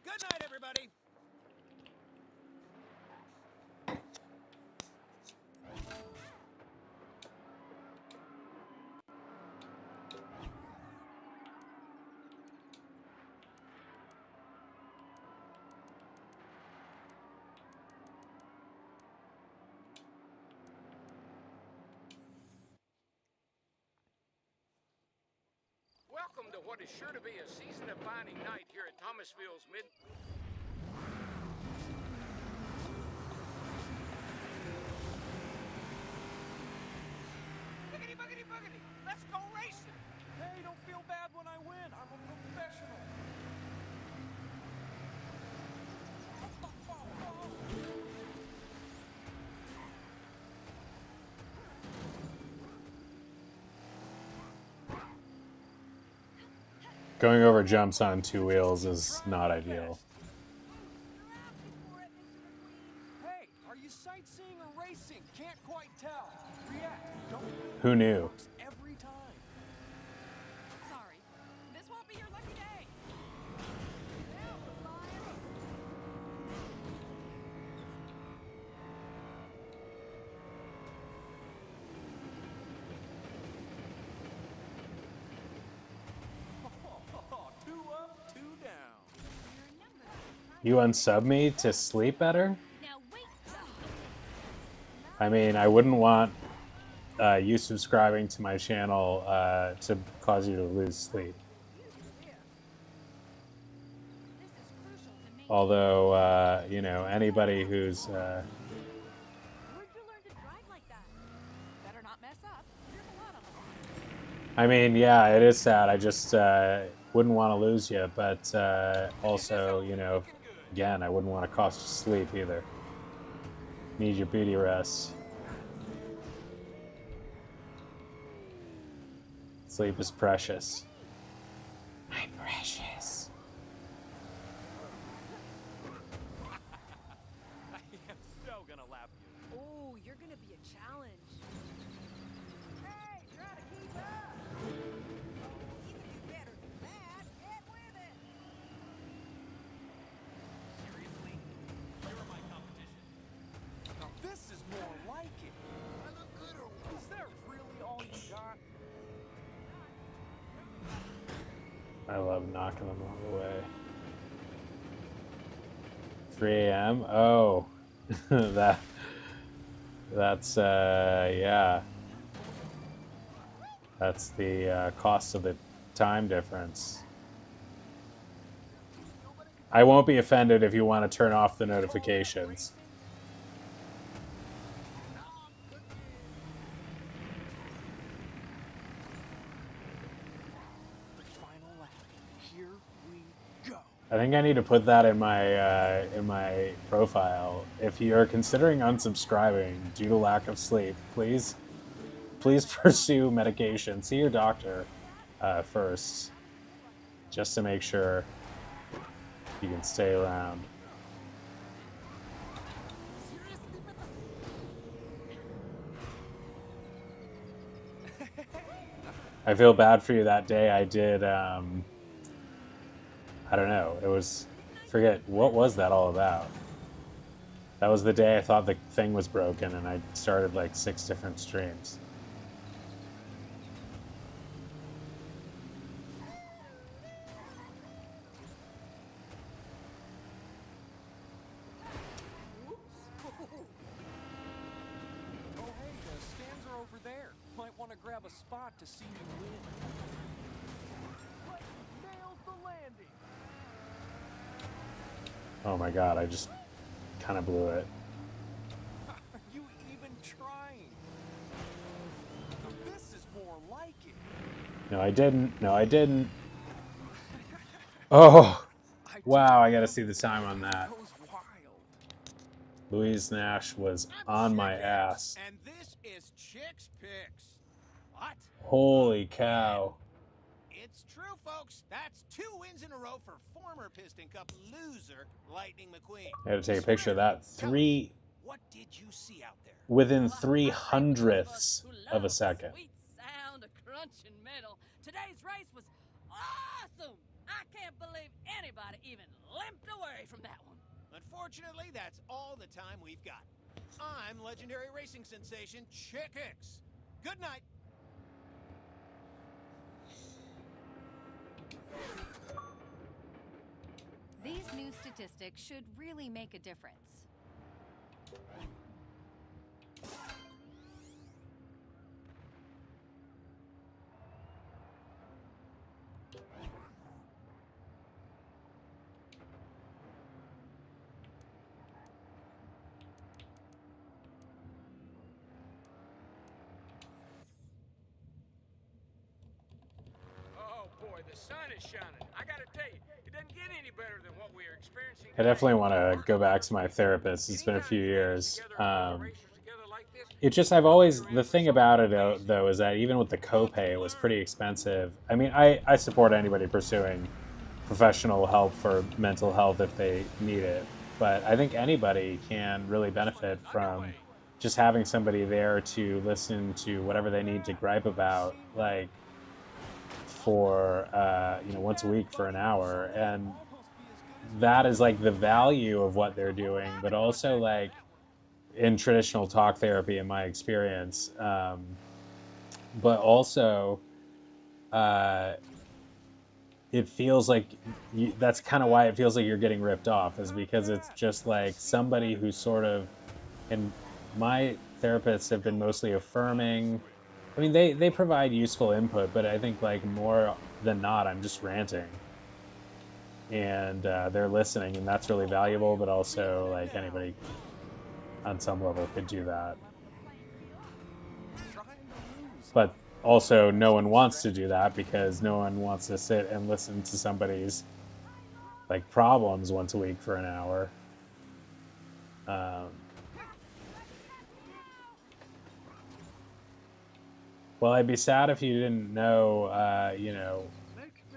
Good night, everybody. Welcome to what is sure to be a season-defining night here at Thomasville's Mid... Boogity, boogity, boogity. Let's go racing. Hey, don't feel bad when I win. I'm a professional. Going over jumps on 2 wheels is not ideal. Hey, are you sightseeing or racing? Can't quite tell. React. Don't Who knew? works every time. Sorry. This won't be your lucky day. Two up, two down. You unsub me to sleep better? I mean, I wouldn't want you subscribing to my channel to cause you to lose sleep. Although, you know, anybody who's... Where'd you learn to drive like that? Better not mess up. There's a lot on the line. I mean, yeah, it is sad. I just wouldn't want to lose you, but also, you know, again, I wouldn't want to cost you sleep either. Need your beauty rest. Sleep is precious. My precious. I am so gonna lap you. Oh, you're gonna be a challenge. Hey, try to keep up. You can do better than that. Get with it. Seriously? You're my competition. Now this is more like it. Is that really all you got? I love knocking them all the way. 3 a.m. Oh, that's yeah. That's the cost of the time difference. I won't be offended if you want to turn off the notifications. Final lap. Here we go. I think I need to put that in my profile. If you are considering unsubscribing due to lack of sleep, please pursue medication. See your doctor. first, just to make sure you can stay around. I feel bad for you that day. I did, I don't know. It was, forget, what was that all about? That was the day I thought the thing was broken and I started like 6 different streams. Oh, hey, the stands are over there. Might want to grab a spot to see me win. Nailed the landing. Oh my god, I just kind of blew it. Are you even trying? This is more like it. No, I didn't. No, I didn't. Oh, wow, I gotta see the time on that. Goes wild. Louise Nash was I'm on Chick my Hicks, ass. And this is Chick's Picks. What? Holy cow. It's true, folks. That's 2 wins in a row for former Piston Cup loser Lightning McQueen. I had to take a picture of that. What did you see out there? Within 300ths of a second. Sweet sound of crunching metal. Today's race was awesome. I can't believe anybody even limped away from that one. Unfortunately, that's all the time we've got. I'm legendary racing sensation Chick Hicks. Good night. These new statistics should really make a difference. Oh boy, the sun is shining. I gotta tell you, it doesn't get any better than what we are experiencing. I definitely want to go back to my therapist. It's been a few years. It just, I've always, the thing about it though is that even with the copay, it was pretty expensive. I mean, I support anybody pursuing professional help for mental health if they need it. But I think anybody can really benefit from just having somebody there to listen to whatever they need to gripe about, like for, once a week for an hour. And that is like the value of what they're doing, but also like in traditional talk therapy, in my experience, but also it feels like that's kind of why it feels like you're getting ripped off, is because it's just like somebody who's sort of, and my therapists have been mostly affirming. I mean, they provide useful input, but I think like more than not, I'm just ranting. And they're listening, and that's really valuable, but also like anybody on some level could do that. But also no one wants to do that because no one wants to sit and listen to somebody's like problems once a week for an hour. Well, I'd be sad if you didn't know,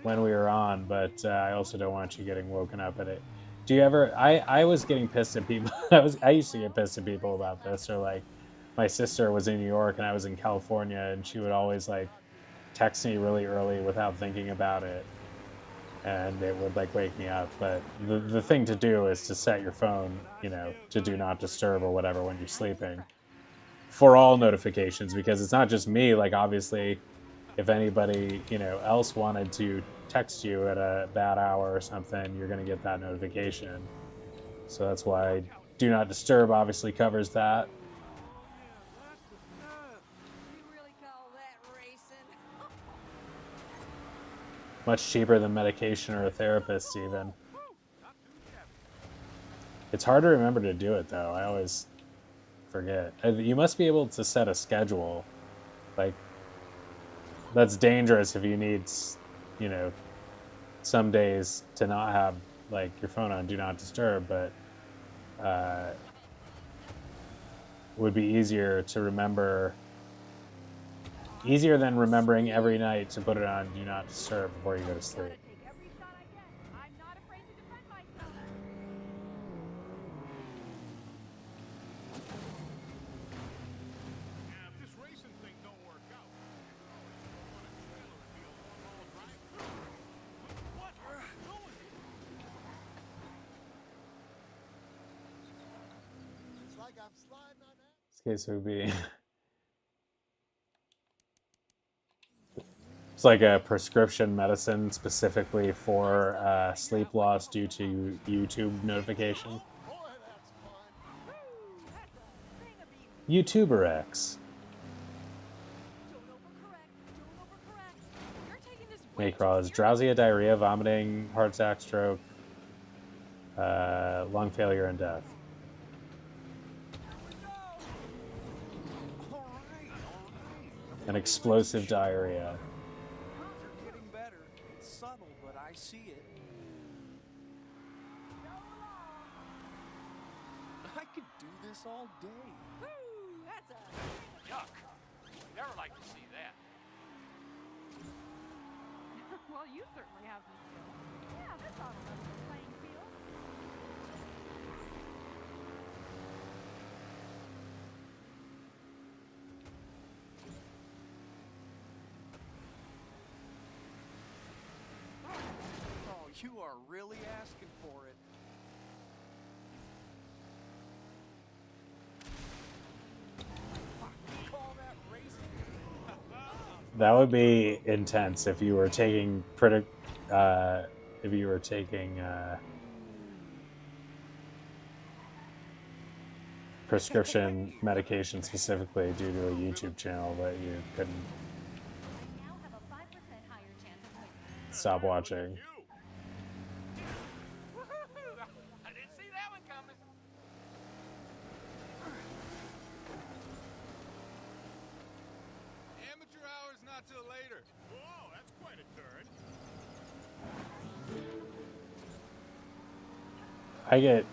when we were on, but I also don't want you getting woken up at it. Do you ever? I was getting pissed at people. I used to get pissed at people about this, or like, my sister was in New York and I was in California, and she would always like text me really early without thinking about it, and it would like wake me up. But the thing to do is to set your phone, to do not disturb or whatever when you're sleeping, for all notifications, because it's not just me. Like obviously, if anybody else wanted to text you at a bad hour or something, you're going to get that notification. So that's why Do Not Disturb obviously covers that. You really call that racing? Much cheaper than medication or a therapist even. It's hard to remember to do it though. I always forget. You must be able to set a schedule. Like, that's dangerous if you need, some days to not have like your phone on Do Not Disturb, but it would be easier to remember Easier than remembering every night to put it on Do Not Disturb before you go to sleep. Gotta take every shot I get. I'm not afraid to defend myself. Now, if this racing thing don't work out, on a trailer and be a one-roll drive. What are you doing? It's like I'm sliding on that. This case would be. It's like a prescription medicine specifically for sleep loss due to YouTube notification. Boy, that's fun. Woo! That's a thing of being. YouTuber X. Don't overcorrect. Don't overcorrect. You're taking this way too Macros, seriously. drowsy, diarrhea, vomiting, heart attack, stroke, lung failure, and death. All right. And explosive diarrhea. You're getting better. It's subtle, but I see it. I could do this all day. Woo! That's a. Yuck. Never like to see that. Well, you certainly have some skill. Yeah, this ought to level the playing field. Oh, you are really asking for it. You call that racing? That would be intense if you were taking prescription medication specifically due to a YouTube channel that you couldn't Now have a 5% higher chance of winning. stop watching. Woohoo! I didn't see that one coming. Amateur hour's not till later. Whoa, that's quite a turn. I get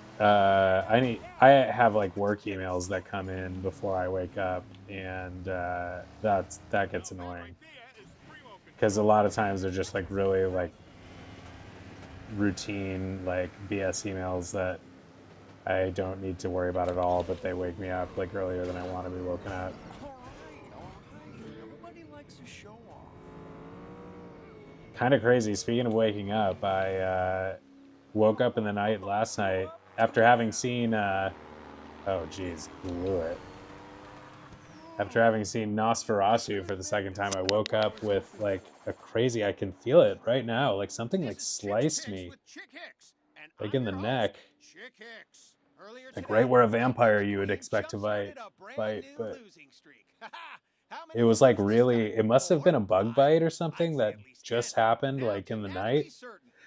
I have like work emails that come in before I wake up, and that gets annoying because a lot of times they're just like really like routine like BS emails that I don't need to worry about at all, but they wake me up like earlier than I want to be woken up. All right. Everybody likes a show off. Kind of crazy. Speaking of waking up, I woke up in the night last night after having seen oh geez, blew it. After having seen Nosferatu for the second time, I woke up with like a crazy, I can feel it right now, like something like sliced me, like in the neck, like right where a vampire you would expect to bite, but it was like really, it must have been a bug bite or something that just happened like in the night.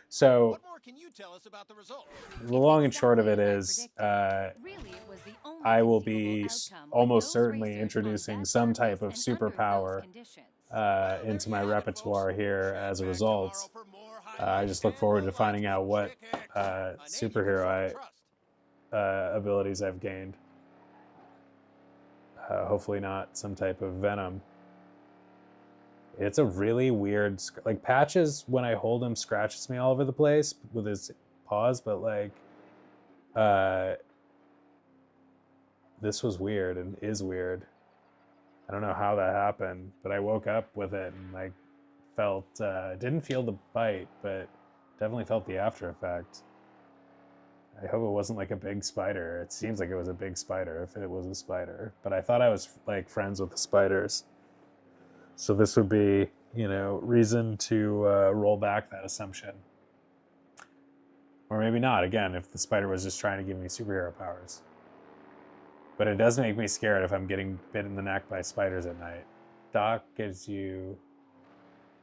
So What more can you tell us about the result? the long and short of it is, I will be almost certainly introducing some type of superpower into my repertoire here as a result. I just look forward to finding out what superhero abilities I've gained. Hopefully not some type of venom. It's a really weird, like Patches, when I hold him, scratches me all over the place with his paws, but like this was weird and is weird. I don't know how that happened, but I woke up with it and like felt, didn't feel the bite, but definitely felt the after effect. I hope it wasn't like a big spider. It seems like it was a big spider if it was a spider, but I thought I was like friends with the spiders. So this would be, you know, reason to roll back that assumption. Or maybe not, again, if the spider was just trying to give me superhero powers. But it does make me scared if I'm getting bit in the neck by spiders at night. Doc gives you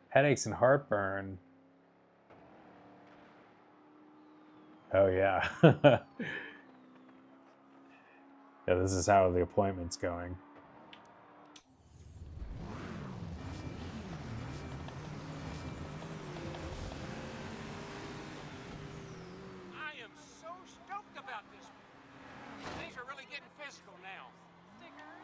headaches and heartburn. Oh, yeah. Yeah, this is how the appointment's going. I am so stoked about this. Things are really getting physical now. Stickers.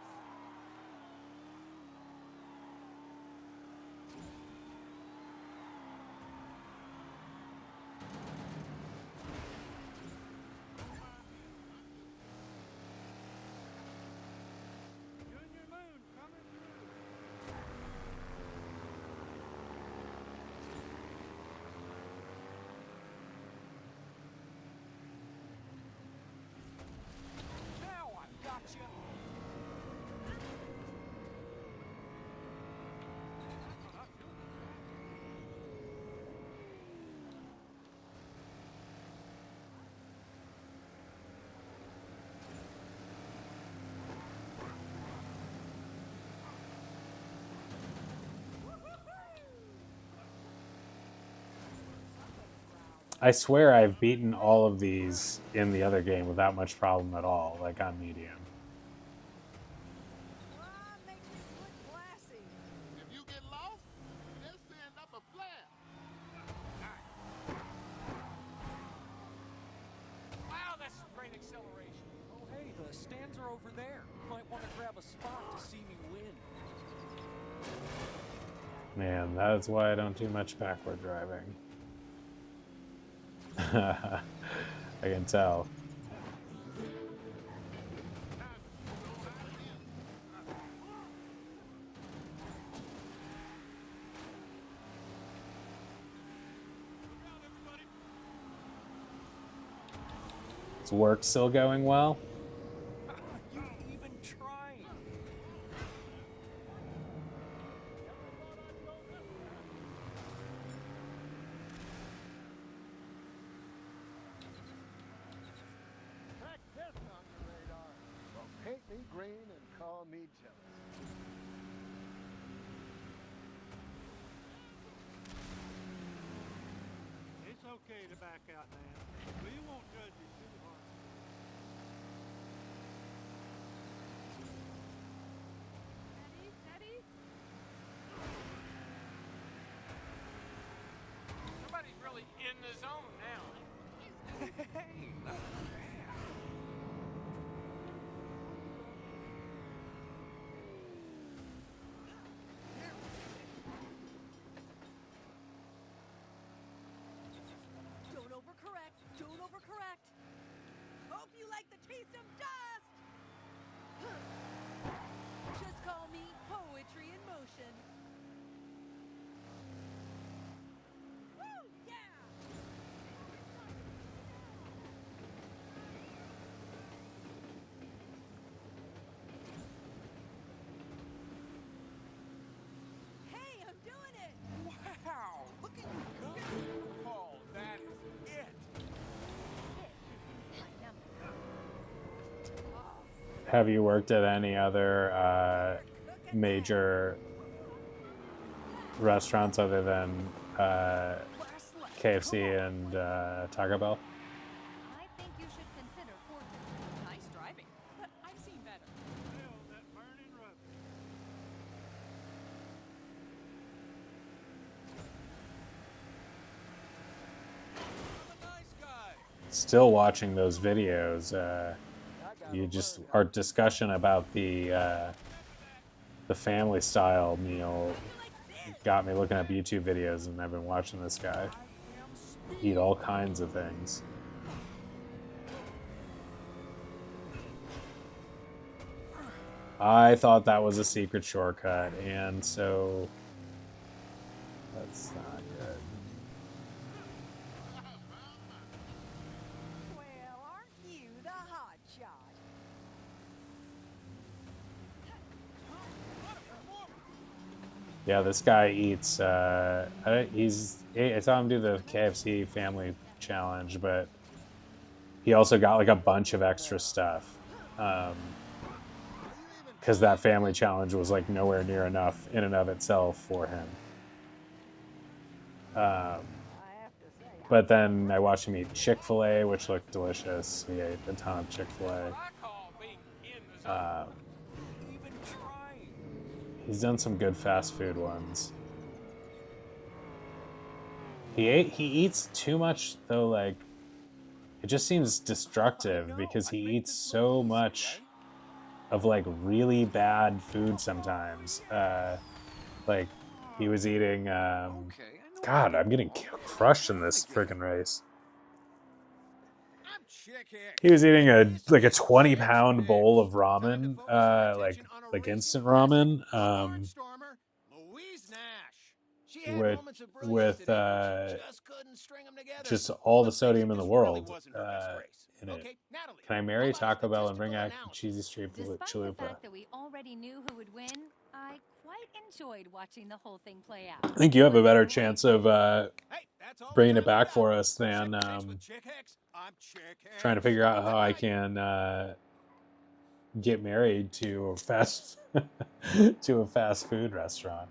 I swear I've beaten all of these in the other game without much problem at all, like on medium. Why make this look classy? If you get lost, they'll send up a flare. Wow, that's some great acceleration. Oh, hey, the stands are over there. Might want to grab a spot to see me win. Man, that's why I don't do much backward driving. I can tell. Is work still going well? You even trying? Crack this on your radar. Well, paint me green and call me jealous. It's okay to back out now. We won't judge you too hard. Steady, steady. Somebody's really in the zone now. Hey, not bad. Don't overcorrect. Don't overcorrect. Hope you like to taste some dust. Just call me poetry in motion. Woo! Yeah! Hey, I'm doing it. Wow, look at you go. Oh, that is it. Have you worked at any other major restaurants other than KFC and Taco Bell? I think you should consider forfeiting. Nice driving, but I've seen better. Hell, that burning rubber. I'm a nice guy. Still watching those videos. You just our discussion about the family style meal got me looking up YouTube videos, and I've been watching this guy eat all kinds of things. I thought that was a secret shortcut, and so that's not good. Well, aren't you the hot shot? Yeah, this guy eats. I saw him do the KFC family challenge, but he also got like a bunch of extra stuff. Because that family challenge was like nowhere near enough in and of itself for him. But then I watched him eat Chick-fil-A, which looked delicious. He ate a ton of Chick-fil-A. I call being in the zone. Even trying. He's done some good fast food ones. He eats too much though. Like, it just seems destructive because he eats so much of like really bad food sometimes. Like he was eating. God, I'm getting crushed in this freaking race. I'm Chick Hicks. He was eating a 20-pound bowl of ramen, like instant ramen, Barnstormer, Louise Nash. She had with moments of brilliance today, but she just couldn't string them together. just all the Let's face sodium in the this really world wasn't her best race. in it. Okay, Natalie, Can I marry how about Taco Bell and statistical bring out analysis? cheesy street Despite the chalupa? fact that we already knew who would win, I quite enjoyed watching the whole thing play out. I think you have a better chance of Hey, that's all bringing the it time we back got. for us For than Chick Hicks with Chick Hicks, I'm Chick Hicks. trying to figure out how I Bye-bye. can get married to a fast to a fast food restaurant.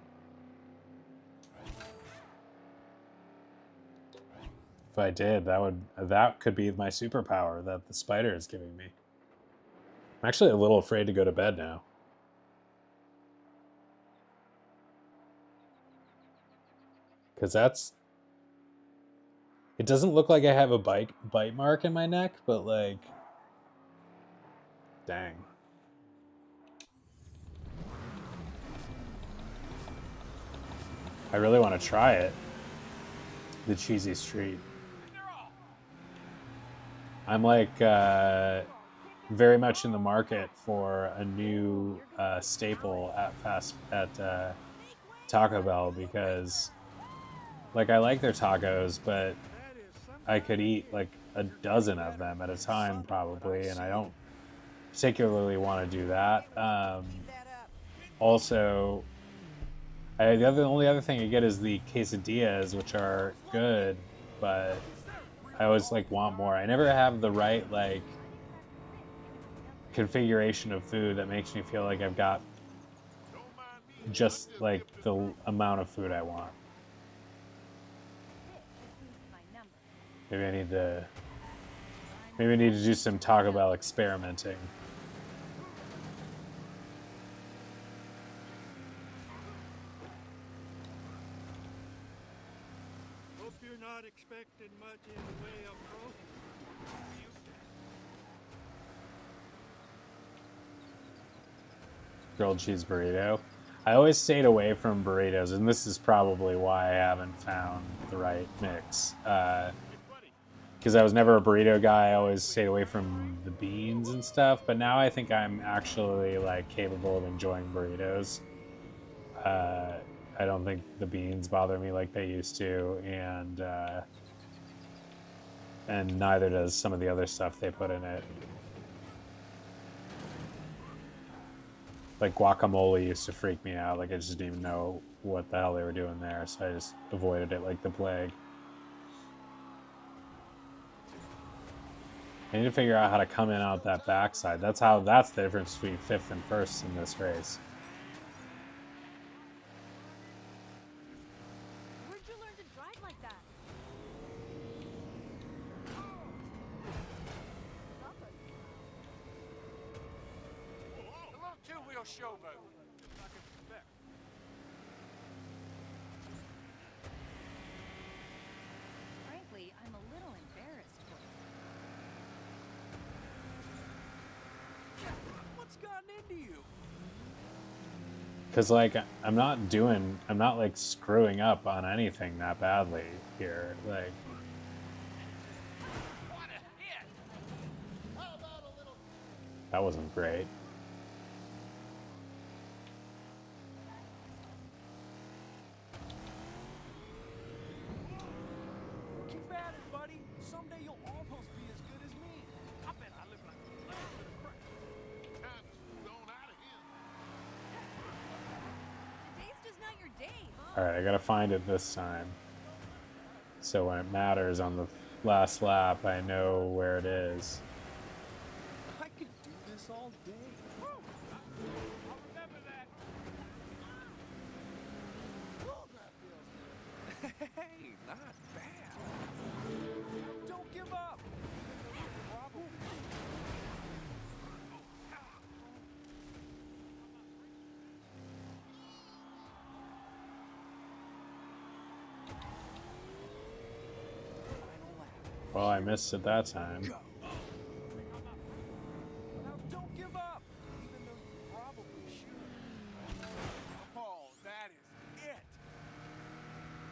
If I did, that could be my superpower that the spider is giving me. I'm actually a little afraid to go to bed now. Because it doesn't look like I have a bite mark in my neck, but like, dang. I really want to try it. The cheesy street. I'm like very much in the market for a new staple at Taco Bell, because like I like their tacos, but I could eat like a dozen of them at a time probably, and I don't particularly want to do that. Also, the only other thing I get is the quesadillas, which are good, but I always like want more. I never have the right like configuration of food that makes me feel like I've got just like the amount of food I want. Maybe I need to do some Taco Bell experimenting. Hope you're not expecting much in the way of groceries. Grilled cheese burrito. I always stayed away from burritos, and this is probably why I haven't found the right mix. Because I was never a burrito guy, I always stayed away from the beans and stuff. But now I think I'm actually like capable of enjoying burritos. I don't think the beans bother me like they used to, and neither does some of the other stuff they put in it. Like guacamole used to freak me out. Like I just didn't even know what the hell they were doing there, so I just avoided it like the plague. I need to figure out how to come in out that backside. That's the difference between 5th and 1st in this race. Where'd you learn to drive like that? A little two-wheel showboat. Frankly, I'm a little embarrassed for you. What's gotten into you? Because like I'm not like screwing up on anything that badly here. Like, What a hit! that wasn't great. Keep at it, buddy. Someday you'll almost be as good as me. I bet I live like a little bit of crap. Time to move on out of here. Today's just not your day, huh? Alright, I gotta find it this time. So when it matters on the last lap, I know where it is. I could do this all day. I'll remember that. Hey, not bad. Don't give up. Problem. Well, I missed it that time. Now don't give up, even though you probably should. Oh, that is it.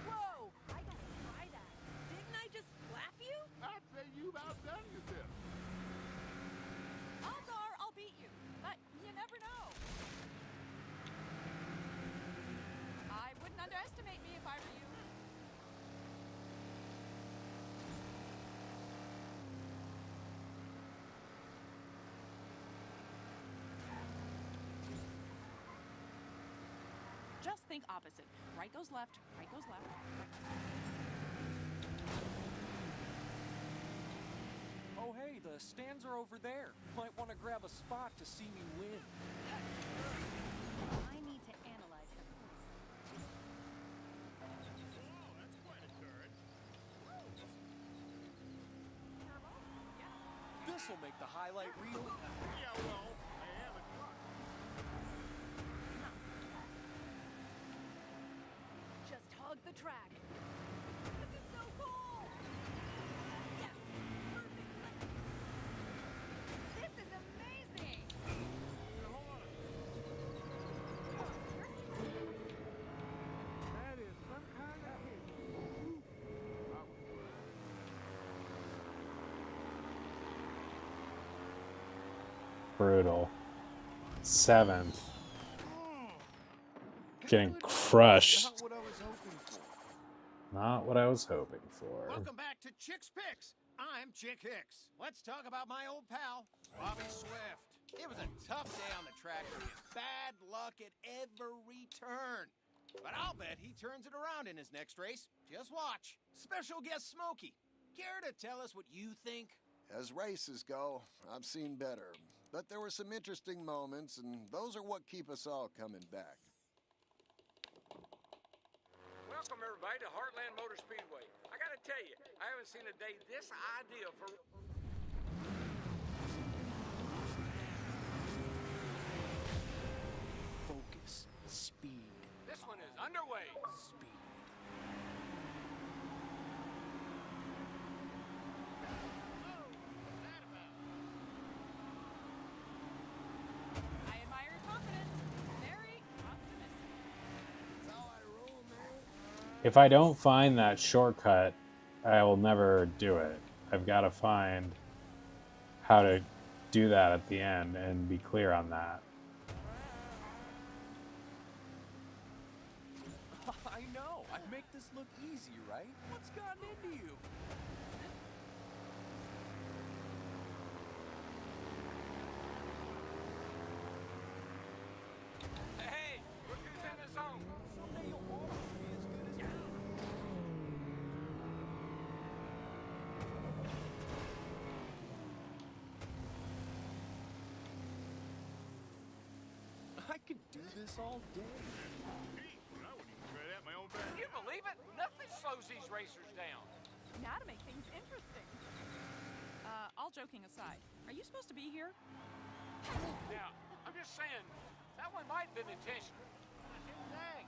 Whoa! I gotta try that. Didn't I just slap you? I'd say you've outdone yourself. Odds are I'll beat you, but you never know. I wouldn't underestimate me if I were you. Just think opposite. Right goes left, right goes left. Oh, hey, the stands are over there. Might want to grab a spot to see me win. I need to analyze them. This'll make the highlight reel. Yeah, well, I am a truck. Just hug the track. This is so cool! Yes! Perfect! This is amazing! That is some kind of hit. Brutal. 7th. Getting crushed. Not what I was hoping for. Not what I was hoping for. Welcome back to Chick's Picks. I'm Chick Hicks. Let's talk about my old pal, Bobby Swift. It was a tough day on the track for him. Bad luck at every turn. But I'll bet he turns it around in his next race. Just watch. Special guest Smokey. Care to tell us what you think? As races go, I've seen better. But there were some interesting moments, and those are what keep us all coming back. Welcome, everybody, to Heartland Motor Speedway. I gotta tell you, I haven't seen a day this ideal for... Focus. Speed. This one is underway. Speed. I admire your confidence. Very optimistic. That's how I roll, man. If I don't find that shortcut, I will never do it. I've got to find how to do that at the end and be clear on that. I know. I make this look easy, right? What's gotten into you? Hey, look who's in the zone. Someday you'll almost be as good as me. I could do this all day. I wouldn't even try that in my own Can you believe it? Nothing slows these racers down. Now to make things interesting. All joking aside, are you supposed to be here? Now, I'm just saying, that one might have been intentional. Dang.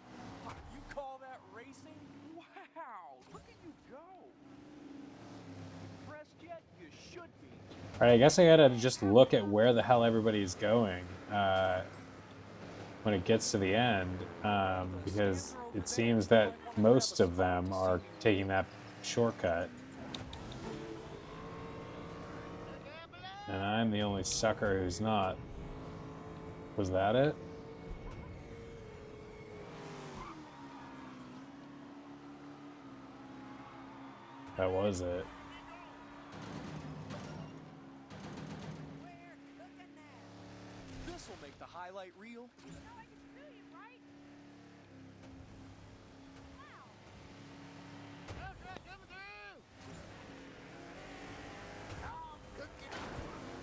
You call that racing? Wow, look at you go. Impressed yet? You should be. All right, I guess I gotta just look at where the hell everybody's going when it gets to the end, because it seems that most of them are taking that shortcut. And I'm the only sucker who's not. Was that it? That was it. This'll make the highlight reel. You know I can do you, right? Wow.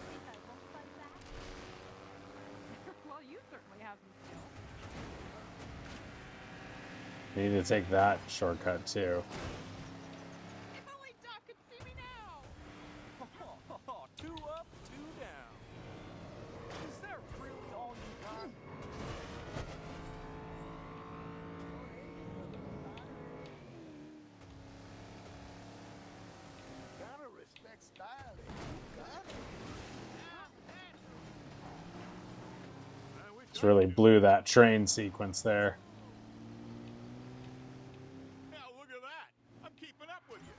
Think I won't fight back? Well, you certainly have some skill. Need to take that shortcut too. If only Doc could see me now! 2 up, 2 down. Is that really all you got? Gotta respect style. Got it. Just really blew that train sequence there. Now look at that. I'm keeping up with you.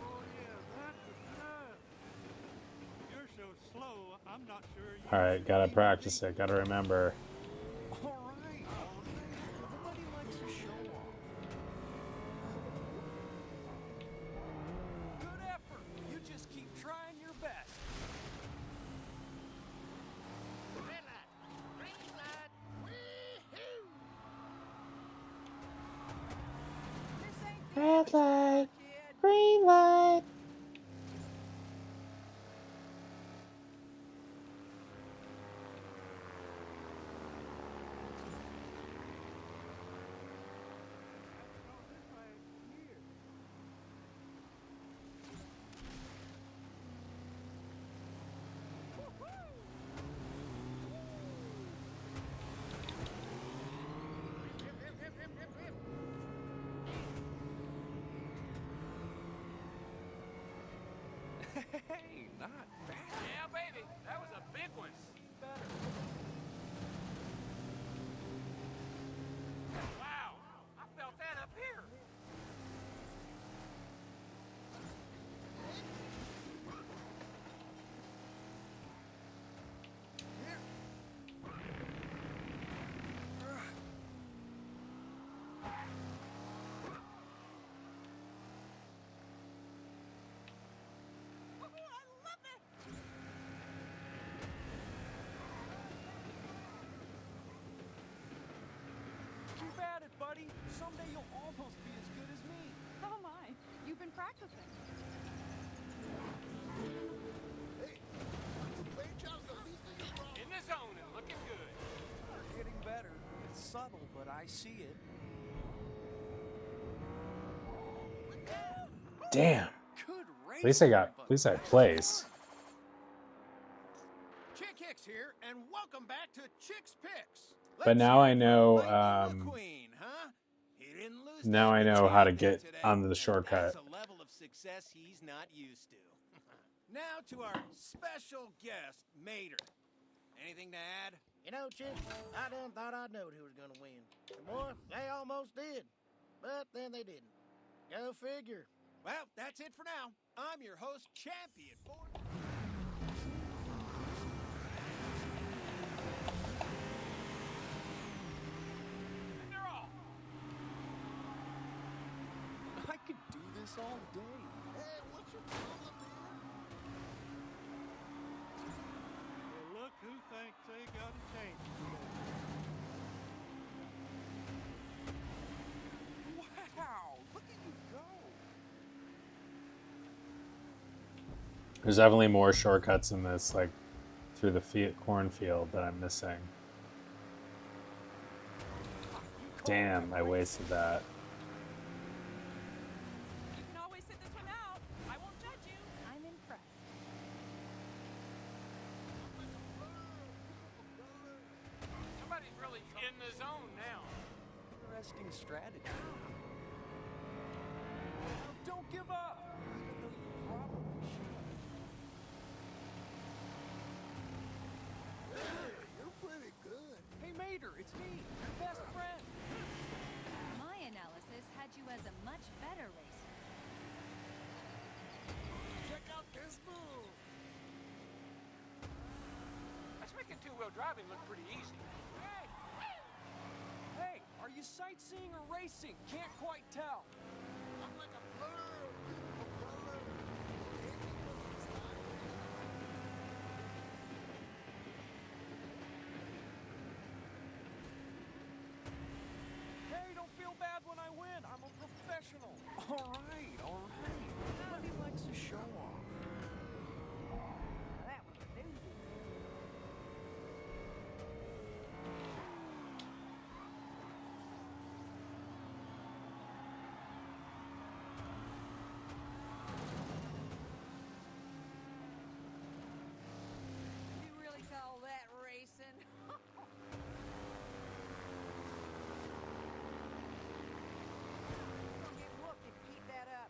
Oh, yeah, that's the stuff. You're so slow, I'm not sure you All right, gotta practice it. Gotta remember. All right. Nobody likes a show off. Good effort. You just keep trying your best. Red light, green light, wee-hoo! This ain't the Red light, kid. green light. Hey, not bad. Yeah, baby, that was a big one. Better. Wow, I felt that up here. I love this. Keep at it, buddy. Someday you'll almost be as good as me. Oh my, you've been practicing. Hey, Wade Charles, the least of your problems. In the zone and looking good. You're getting better. It's subtle, but I see it. Damn. Good race. At least I placed. Chick Hicks here, and welcome back to Chick's Picks. But Let's now hear I it from know, Lightning McQueen, huh? He didn't lose now that I know how to routine get today, onto the and shortcut. That's a level of success he's not used to. Now to our special guest, Mater. Anything to add? You know, Chick, I done thought I knowed who was gonna win. And boy, they almost did. But then they didn't. Go figure. Well, that's it for now. I'm your host, Champion. And they're off. I could do this all day. Hey, what's your problem, man? Well, look who thinks they got a chance today. Wow, look at you go. There's definitely more shortcuts in this, like through the cornfield that I'm missing. Damn, I wasted that. You can always sit this one out. I won't judge you. I'm impressed. Somebody's really in the zone now. Interesting strategy. Now, don't give up, even though you probably should. Hey, you're pretty good. Hey, Mater, it's me, your best friend. My analysis had you as a much better racer. Check out this move. That's making two-wheel driving look pretty easy. Hey, are you sightseeing or racing? Can't quite tell. I'm like a bird, beautiful brother. Anything but this time. Hey, don't feel bad when I win. I'm a professional. All right, all right. Nobody likes to show off. That was a doozy. You really call that racing? Don't get whooped if you keep that up.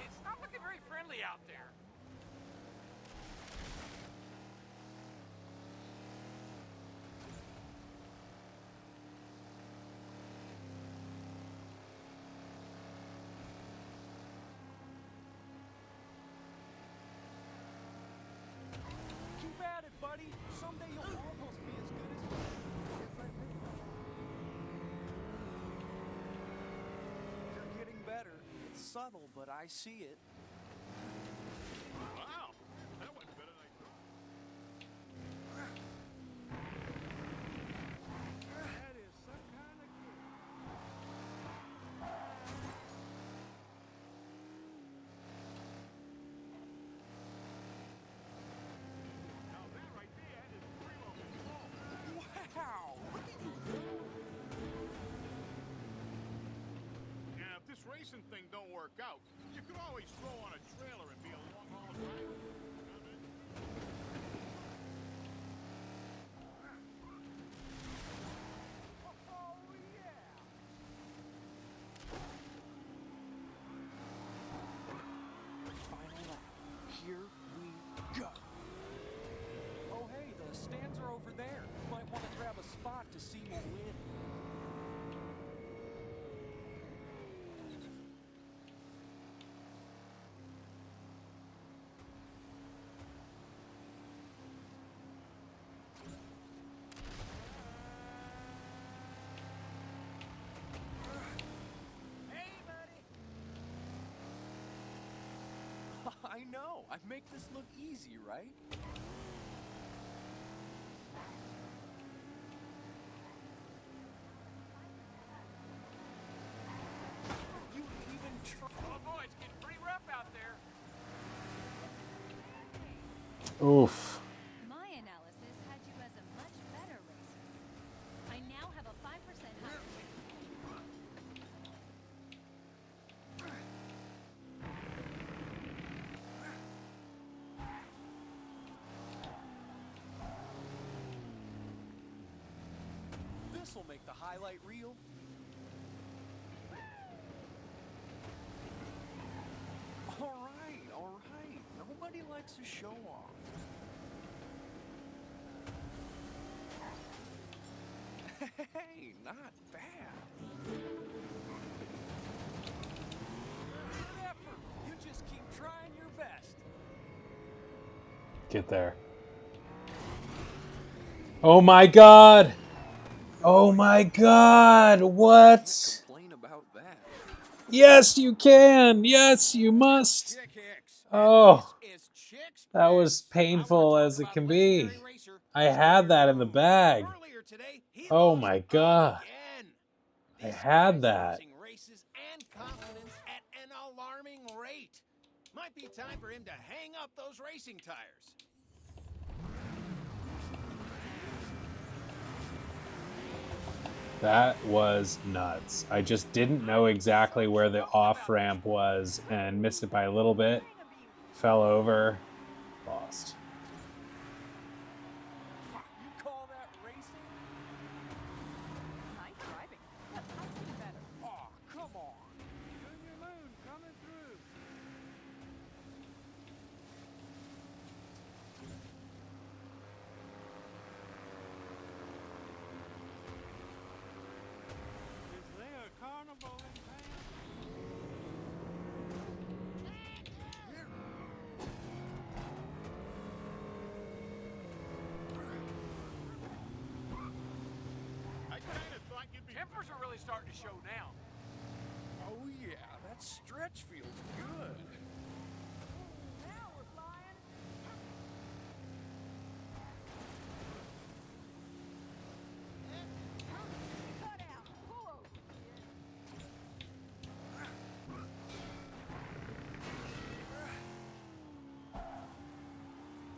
It's not looking very friendly out there. Keep at it, buddy. Someday you'll almost be as good as me. You're getting better. It's subtle, but I see it. Wow, that went better than I thought. That is some kind of kid. Now that right there is primo control. Wow, look at you go. Now, if this racing thing don't work out, you could always throw on a trailer and be a long-haul driver. Oh, yeah. Final lap. I know. I make this look easy, right? You even try. Oh boy, it's getting pretty rough out there. Oof. My analysis had you as a much better racer. I now have a 5% higher This'll make the highlight reel. All right. Nobody likes a show off. Hey, not bad. Good effort. You just keep trying your best. Get there. Oh my god! Oh my god! What? Complain about that. Yes, you can! Yes, you must! Chick Hicks. Oh, This is Chick's that was Picks. painful I wanna as talk it about can be. legendary racer I Mr. had that in the Boone. bag. Earlier today, he Oh lost my god. again. I This had guy's that. losing races and confidence at an alarming rate. Might be time for him to hang up those racing tires. That was nuts. I just didn't know exactly where the off ramp was and missed it by a little bit. Fell over. Lost. You call that racing? Nice driving, but I can do better. Oh, come on. Junior Moon coming through. Is there a carnival in town? I kind of thought you'd be. Tempers are really starting to show now. Oh, yeah, that stretch feels good. Now we're flying. Cut out. Pull over.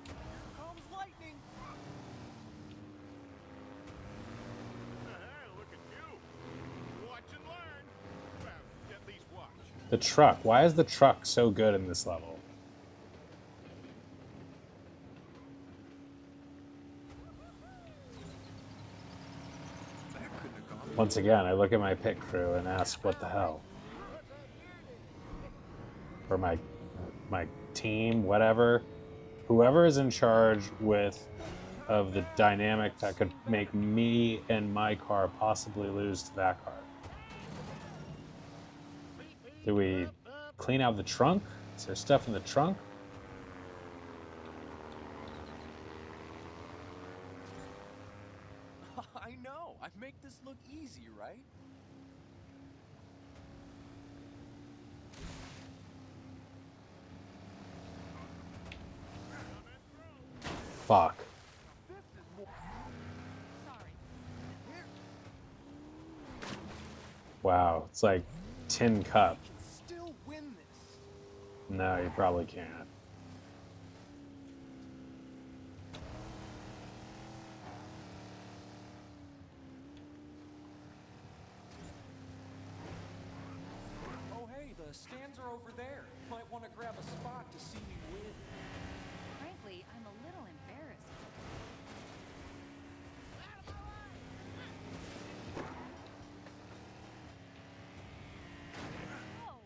Here comes lightning. Look at you. Watch and learn. Well, at least watch. The truck. Why is the truck so good in this level? That couldn't have gone. Once again, I look at my pit crew and ask, what the hell? Or my team, whatever. Whoever is in charge of the dynamic that could make me and my car possibly lose to that car. Do we clean out the trunk? Is there stuff in the trunk? I know. I make this look easy, right? Fuck. Sorry. Wow, it's like Tin Cup. Can still win this. No, you probably can't. Oh, hey, the stands are over there. Might want to grab a spot to see me win. Frankly, I'm a little embarrassed. Oh.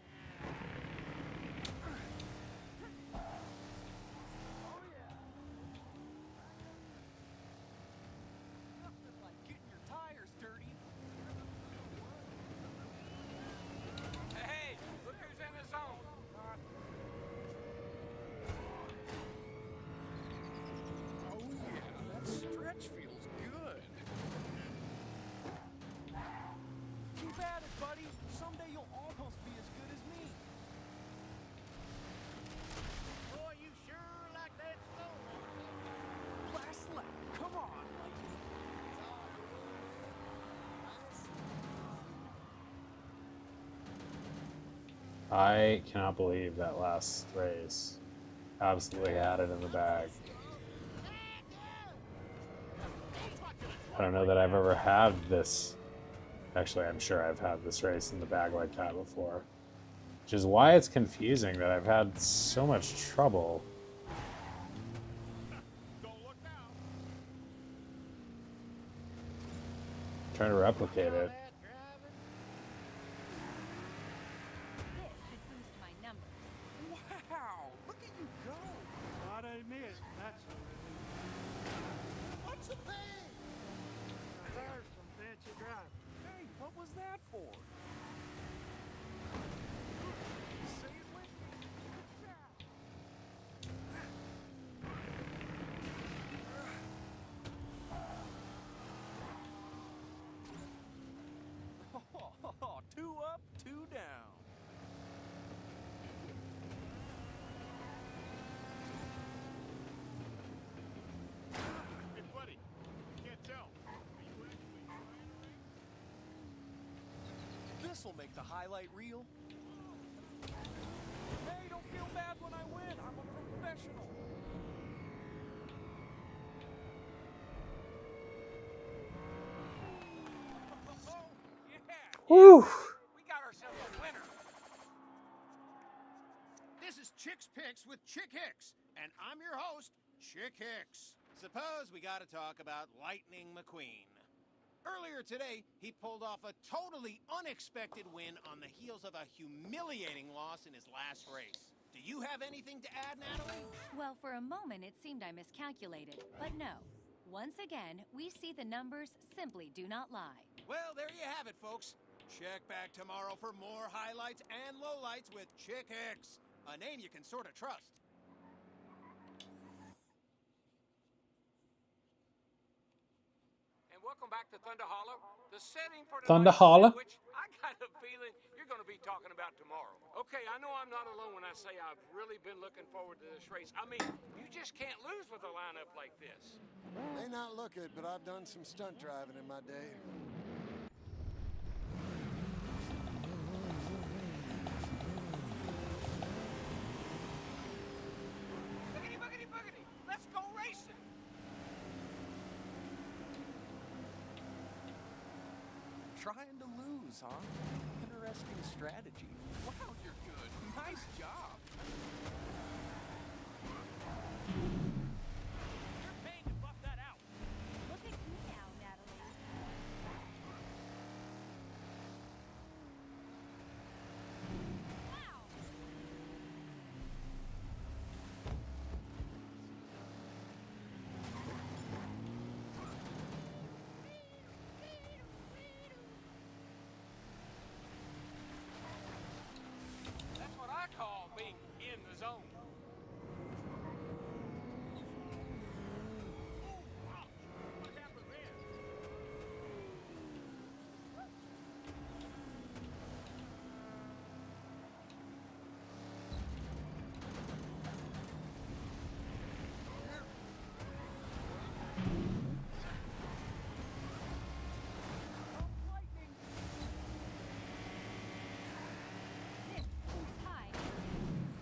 I cannot believe that last race. Absolutely had it in the bag. I don't know that I've ever had this. Actually, I'm sure I've had this race in the bag like that before. Which is why it's confusing that I've had so much trouble trying to replicate it. This should boost my numbers. Wow! Look at you go! What I missed, that's a relief. What's the pain? There's some fancy drive. Hey, what was that for? Say it with me. Oh, 2 up, 2 down. Hey, buddy. Can't tell. Are you actually trying to race? This'll make the highlight reel. Hey, don't feel bad when I win. I'm a professional. Oh, yeah. Woo! We got ourselves a winner. This is Chick's Picks with Chick Hicks, and I'm your host, Chick Hicks. Suppose we gotta talk about Lightning McQueen. Earlier today, he pulled off a totally unexpected win on the heels of a humiliating loss in his last race. Do you have anything to add, Natalie? Well, for a moment it seemed I miscalculated, but no. Once again, we see the numbers simply do not lie. Well, there you have it, folks. Check back tomorrow for more highlights and lowlights with Chick Hicks, a name you can sort of trust. And welcome back to Thunder Hollow, the setting for Thunder tonight's Hollow? event, which I got a feeling you're going to be talking about tomorrow. Okay, I know I'm not alone when I say I've really been looking forward to this race. I mean, you just can't lose with a lineup like this. May not look it, but I've done some stunt driving in my day. Boogity, boogity, boogity. Let's go racing. Trying to lose, huh? Interesting strategy. Wow, you're good. Nice job. You're paying to buff that out. Look at me now, Natalie. Wow! That's what I call being in the zone. What happened there? This is high.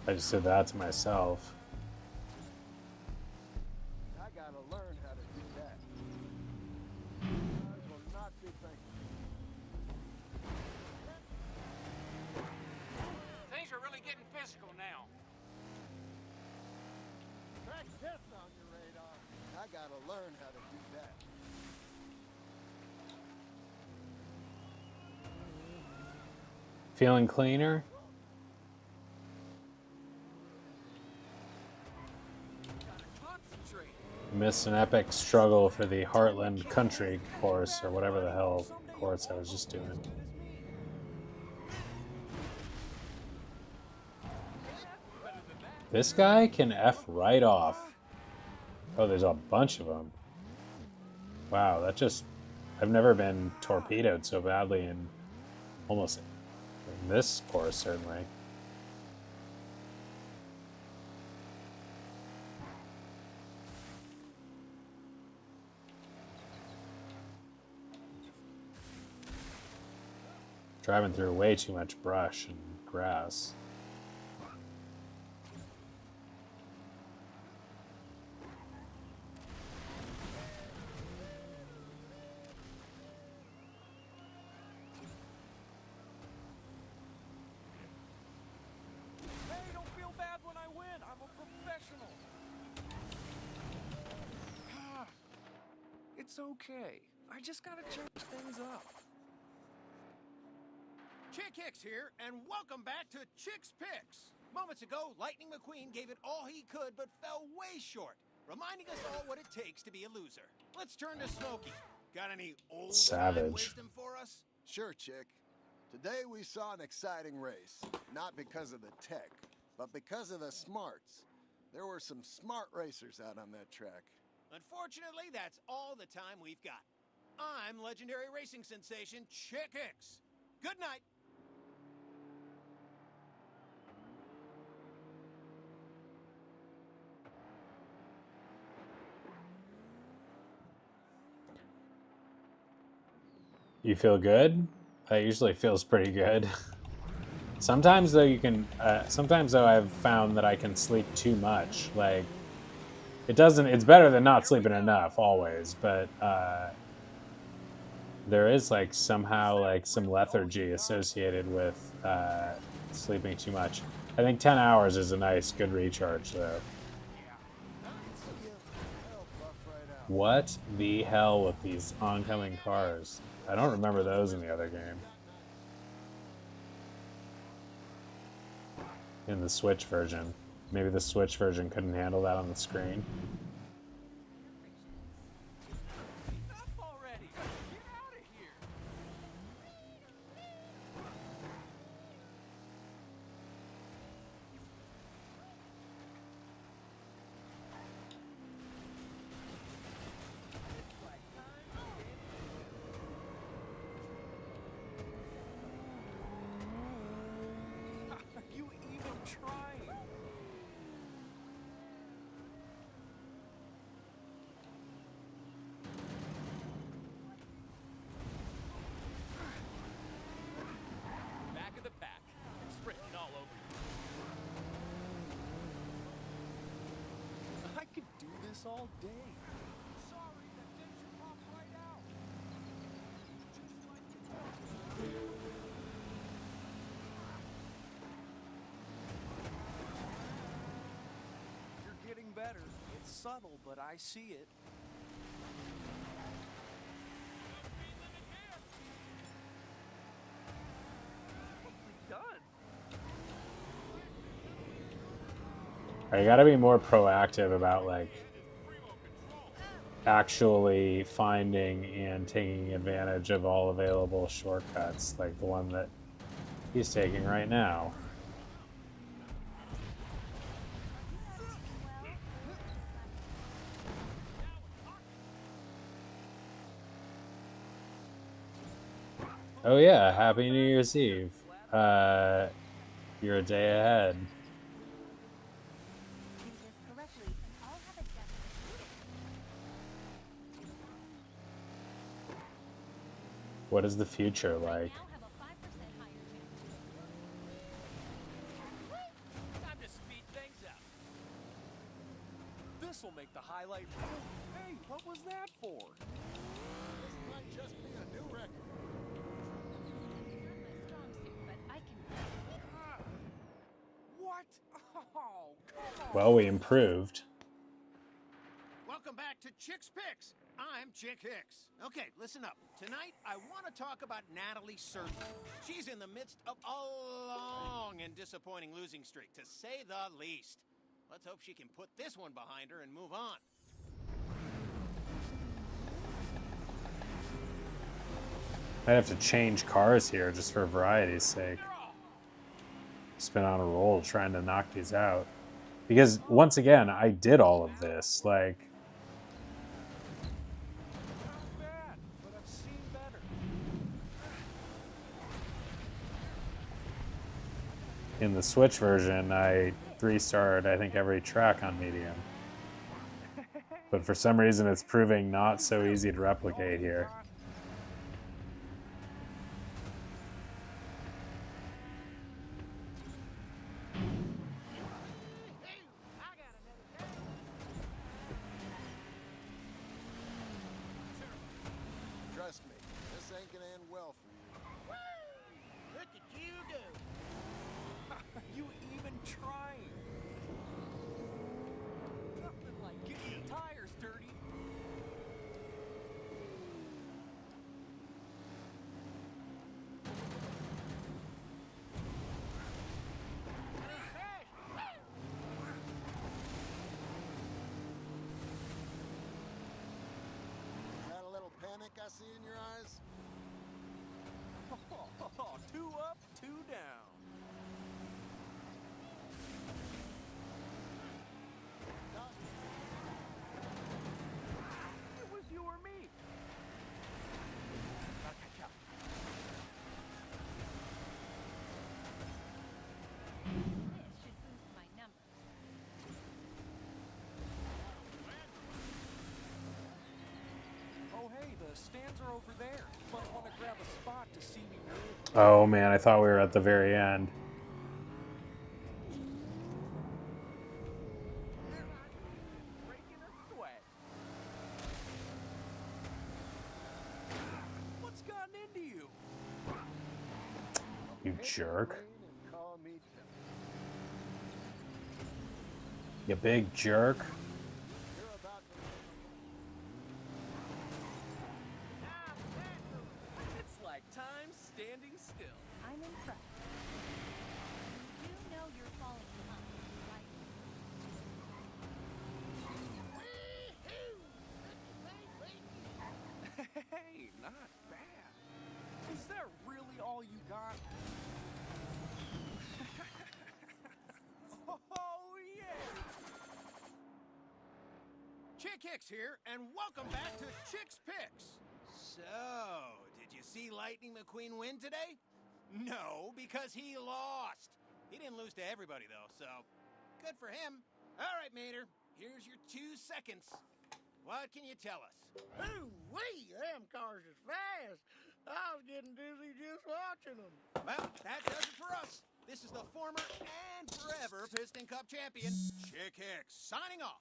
I just did that to myself. I gotta learn how to do that. Cars will not be thankful. Things are really getting physical now. Track death on your radar. I gotta learn how to do that. Feeling cleaner? Concentrate. Missed an epic struggle for the Heartland Country course, or whatever the hell course I was just doing. This guy can F right off. Oh, there's a bunch of them. Wow, that just... I've never been torpedoed so badly in almost in this course, certainly. Driving through way too much brush and grass. Hey, don't feel bad when I win. I'm a professional. It's okay. I just gotta change things up. Chick Hicks here, and welcome back to Chick's Picks. Moments ago, Lightning McQueen gave it all he could, but fell way short, reminding us all what it takes to be a loser. Let's turn to Smokey. Got any old-time Savage. wisdom for us? Sure, Chick. Today we saw an exciting race, not because of the tech, but because of the smarts. There were some smart racers out on that track. Unfortunately, that's all the time we've got. I'm legendary racing sensation Chick Hicks. Good night. You feel good? That usually feels pretty good. Sometimes though you can, sometimes though I've found that I can sleep too much. Like, it doesn't, it's better than not sleeping enough always, but there is like somehow like some lethargy associated with sleeping too much. I think 10 hours is a nice, good recharge though. What the hell with these oncoming cars? I don't remember those in the other game. In the Switch version. Maybe the Switch version couldn't handle that on the screen. Enough already. Get out of here. Are you even trying? Back of the pack. It's written all over you. I could do this all day. Sorry, that didn't pop right out. Just like You're getting better. It's subtle, but I see it. Done. I gotta be more proactive about like actually finding and taking advantage of all available shortcuts, like the one that he's taking right now. Oh yeah, Happy New Year's Eve. You're a day ahead. What is the future like? Time to speed things up. This'll make the highlight. Hey, what was that for? This might just be a new record. What? Oh, come on. Well, we improved. Welcome back to Chick's Picks. I'm Chick Hicks. Okay, listen up. Tonight, I want to talk about Natalie Surton. She's in the midst of a long and disappointing losing streak, to say the least. Let's hope she can put this one behind her and move on. I'd have to change cars here just for variety's sake. Just been on a roll trying to knock these out. Because, once again, I did all of this. Like, Not bad, but I've seen better. in the Switch version, I 3-starred, I think, every track on medium. But for some reason, it's proving not so easy to replicate here. I see in your eyes? Two up, two down. It was you or me. Gotta catch up. This should boost my numbers. Oh, hey, the stands are over there. Might want to grab a spot to see me win. Oh man, I thought we were at the very end. Breaking a sweat. What's gotten into you? You jerk. And call me Tim. You big jerk. You're about to... It's like time standing still. I'm impressed. You do know you're falling behind, right? Hey, not bad. Is that really all you got? Oh, yeah! Chick Hicks here, and welcome back to Chick's Picks. So, did you see Lightning McQueen win today? No, because he lost. He didn't lose to everybody, though, so good for him. All right, Mater, here's your 2 seconds. What can you tell us? Ooh-wee, them cars is fast. I was getting dizzy just watching them. Well, that does it for us. This is the former and forever Piston Cup champion, Chick Hicks, signing off.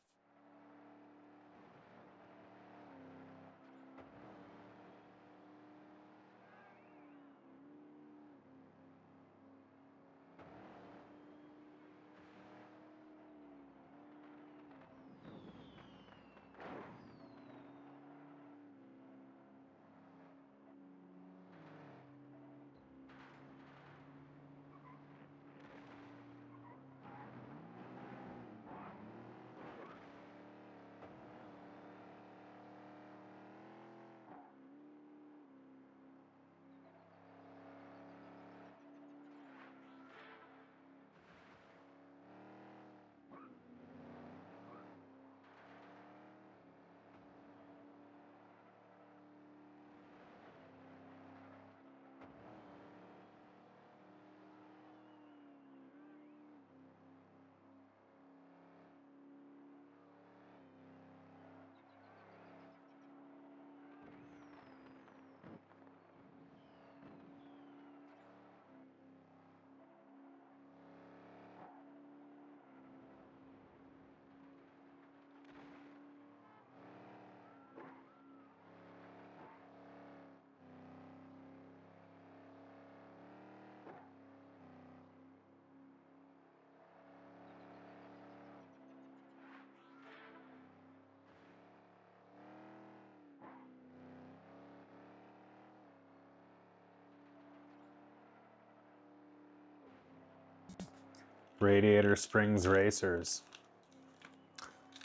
Radiator Springs Racers.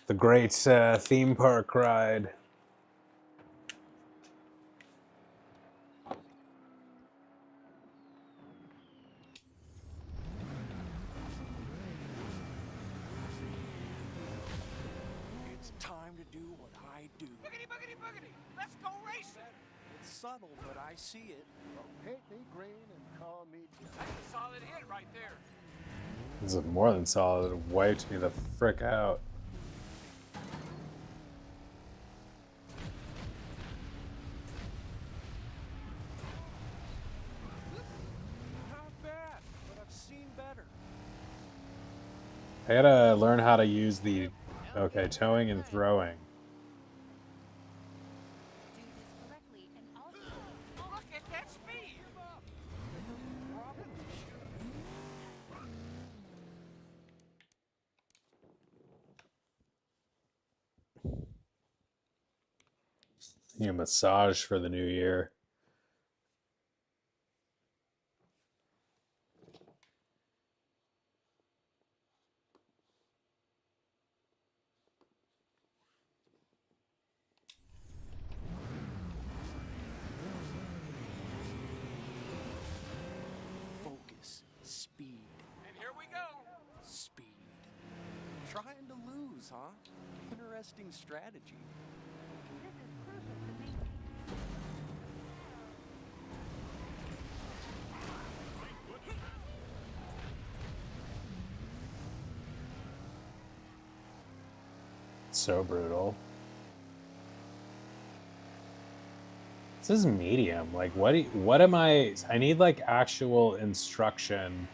The great theme park ride. It's time to do what I do. Boogity, boogity, boogity. Let's go racing. It's subtle, but I see it. Paint me green and call me Tim. That's a solid hit right there. This is more than solid. It wiped me the frick out. Not bad, but I've seen better. I gotta learn how to use the... Okay, towing and throwing. Do this correctly and also Look at that speed. Probably should. Need a massage for the new year. huh? Interesting strategy. This is crucial to maintain. So brutal. This is medium. Like, what am I need like actual instruction,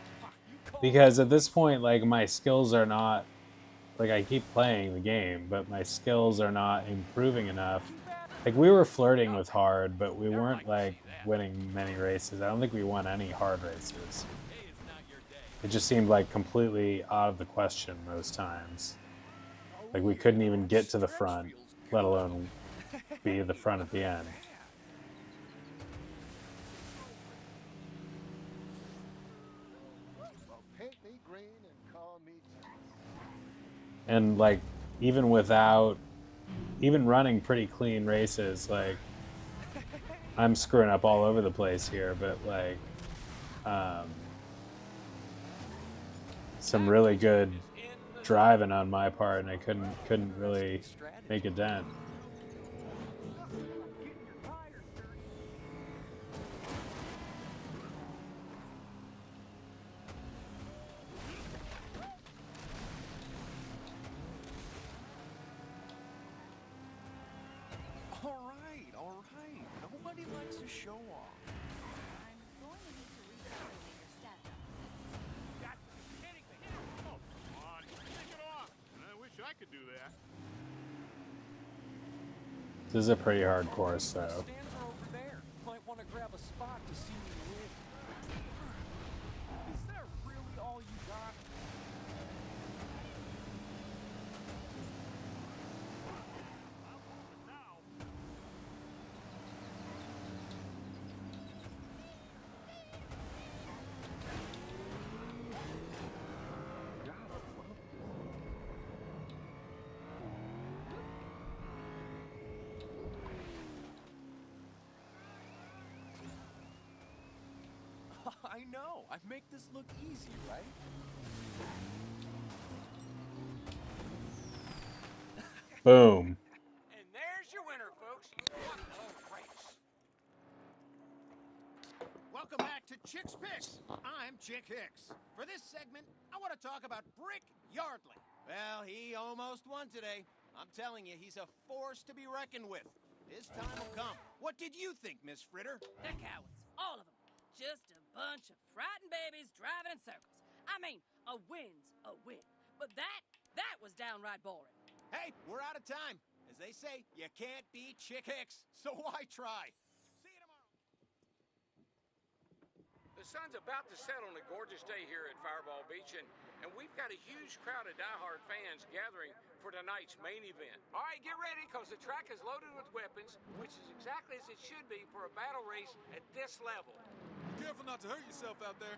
because at this point, like, my skills are not, like, I keep playing the game, but my skills are not improving enough. Like, we were flirting with hard, but we weren't like winning many races. I don't think we won any hard races. It just seemed like completely out of the question most times. Like, we couldn't even get to the front, let alone be the front at the end. Well, paint me green and call me Jack. And like, even without even running pretty clean races, like, I'm screwing up all over the place here, but like, some really good driving on my part, and I couldn't really make a dent. All right. Nobody likes to show off. I'm going to need to recalculate your stats. Got to be kidding me. Oh, come on, take it off. I wish I could do that. This is a pretty hard course, though. Stands are over there. Might want to grab a spot to see me win. Is that really all you got? I know. I make this look easy, right? Boom. And there's your winner, folks. What a race. Welcome back to Chick's Picks. I'm Chick Hicks. For this segment, I want to talk about Brick Yardley. Well, he almost won today. I'm telling you, he's a force to be reckoned with. His time will come. What did you think, Miss Fritter? They're cowards, all of them. Just a bunch of frightened babies driving in circles. I mean, a win's a win. But that was downright boring. Hey, we're out of time. As they say, you can't beat Chick Hicks, so why try? See you tomorrow. The sun's about to set on a gorgeous day here at Fireball Beach, and we've got a huge crowd of diehard fans gathering for tonight's main event. All right, get ready, because the track is loaded with weapons, which is exactly as it should be for a battle race at this level. Be careful not to hurt yourself out there.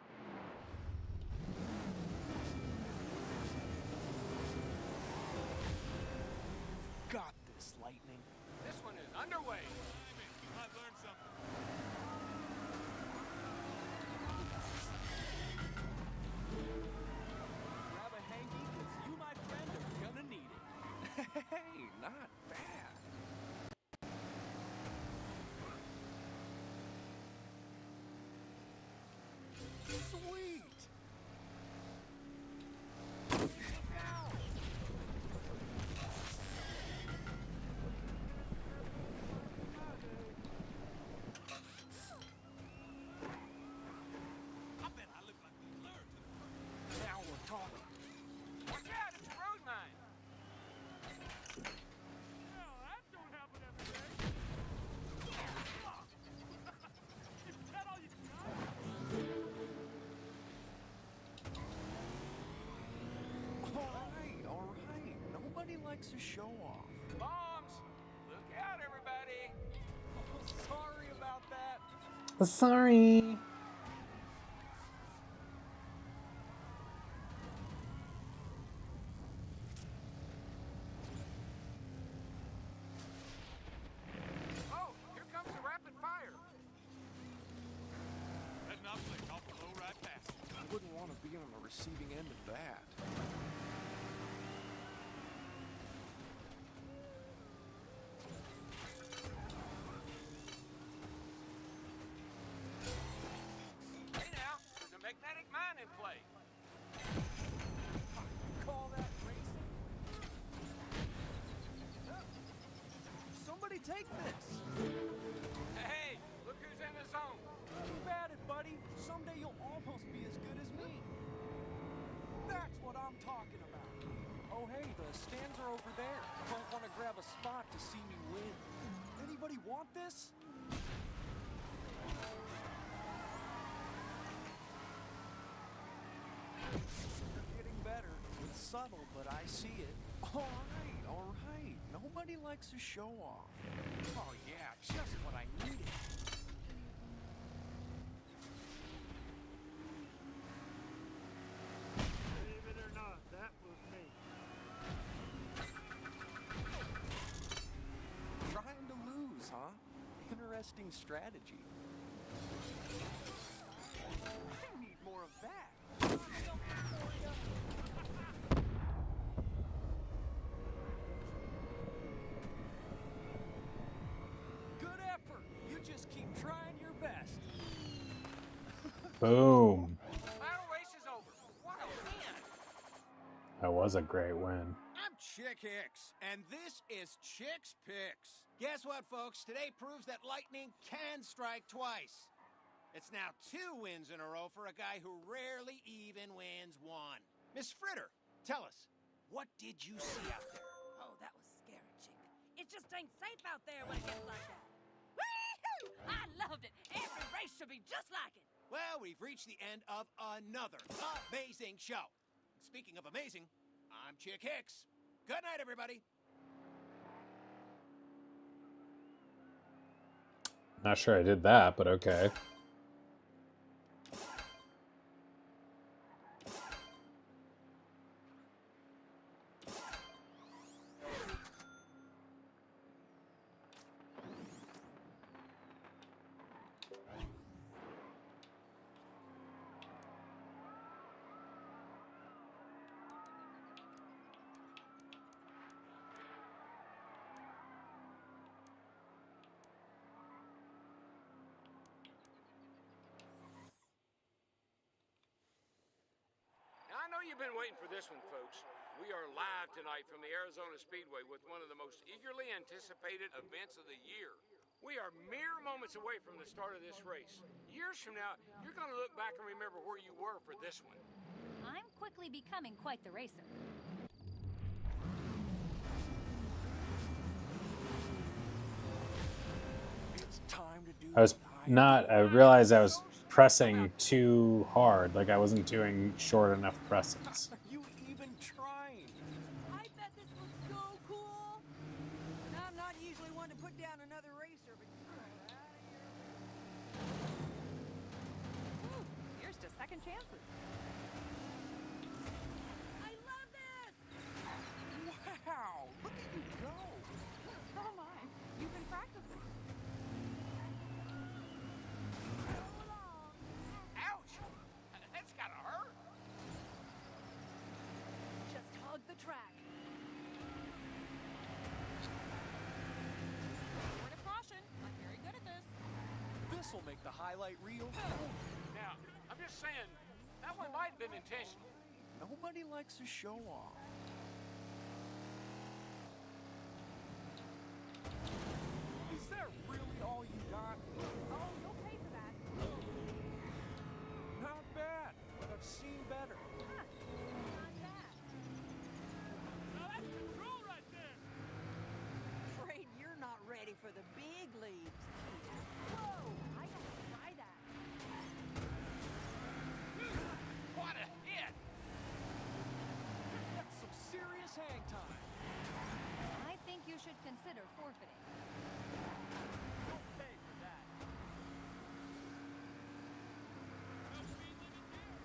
Got this, Lightning. This one is underway. You might learn something. Grab a hanky, because you, my friend, are gonna need it. Hey, not bad. Sweet! I bet I look like we learned. Now we're talking. Watch out, it's a road mine. Well, that don't happen every day. Is that all you got? All right. Nobody likes to show off. Bombs! Look out, everybody! Sorry about that. Sorry. Oh, here comes the rapid fire. Heading up, like, I'll blow right past you. I wouldn't want to be on the receiving end of that. take this. Hey, look who's in the zone. Keep at it, buddy. Someday you'll almost be as good as me. That's what I'm talking about. Oh, hey, the stands are over there. Might want to grab a spot to see me win. Anybody want this? You're getting better. It's subtle, but I see it. All right, all right. Nobody likes a show off. Oh, yeah, just what I needed. Believe it or not, that was me. Trying to lose, huh? Interesting strategy. I need more of that. Good effort. You just keep trying your best. Boom. Battle race is over. What a win! That was a great win. I'm Chick Hicks, and this is Chick's Picks. Guess what, folks? Today proves that lightning can strike twice. It's now 2 wins in a row for a guy who rarely even wins one. Miss Fritter, tell us, what did you see out there? Oh, that was scary, Chick. It just ain't safe out there when it gets like that. Woo-hoo! I loved it. Every race should be just like it. Well, we've reached the end of another amazing show. Speaking of amazing, I'm Chick Hicks. Good night, everybody. Not sure I did that, but okay. Now, I know you've been waiting for this one, folks. We are live tonight from the Arizona Speedway with one of the most eagerly anticipated events of the year. We are mere moments away from the start of this race. Years from now, you're going to look back and remember where you were for this one. I'm quickly becoming quite the racer. It's time to do I realized I was pressing too hard. Like I wasn't doing short enough presses. Are you even trying? I bet this was so cool. And I'm not usually one to put down another racer, but you are out of here. Woo, here's to second chances. I love this! Wow, look at you go. So am I. You've been practicing. Ouch! That's gotta hurt. Just hug the track. Word of caution. I'm very good at this. This'll make the highlight reel. Now, I'm just saying, that one might have been intentional. Nobody likes a show off. Is that really all you got? Oh, you'll pay for that. Not bad, but I've seen better. Huh, not bad. Now that's control right there. Afraid you're not ready for the big leagues. Whoa, I have to try that. What a hit! That's some serious hang time. I think you should consider forfeiting. Don't pay for that. No speed limit here.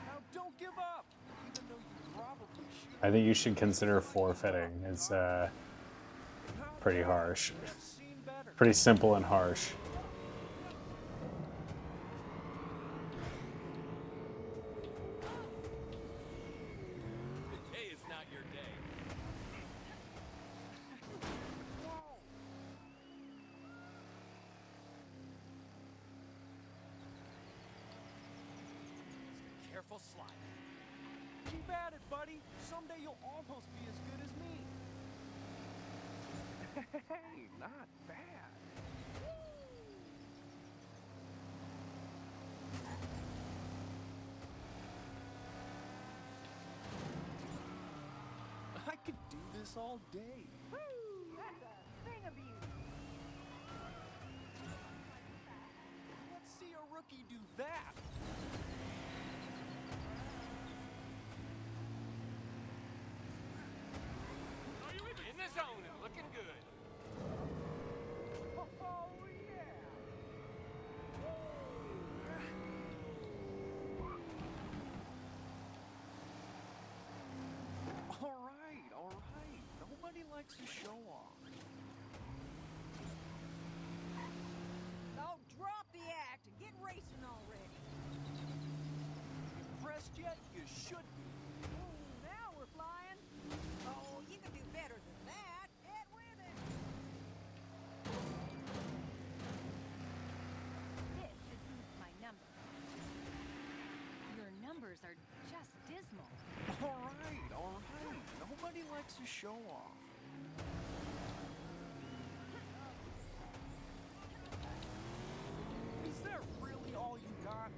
Now don't give up, even though you probably should. I think you should consider forfeiting. It's Not pretty bad, harsh. but I've seen better. Pretty simple and harsh. Today is not your day. Whoa. Careful slide. Keep at it, buddy. Someday you'll almost be as good as me. Hey, not bad. I could do this all day. Woo! That's a thing of beauty. Let's see a rookie do that. In the zone and looking good. Oh, yeah. All right. Nobody likes to show off. Oh, drop the act and get racing already. Impressed yet? You should be. Ooh, now we're flying. Oh, you can do better than that. Get with it. This should boost my numbers. Your numbers are just dismal. All right. Nobody likes to show off. Is that really all you got?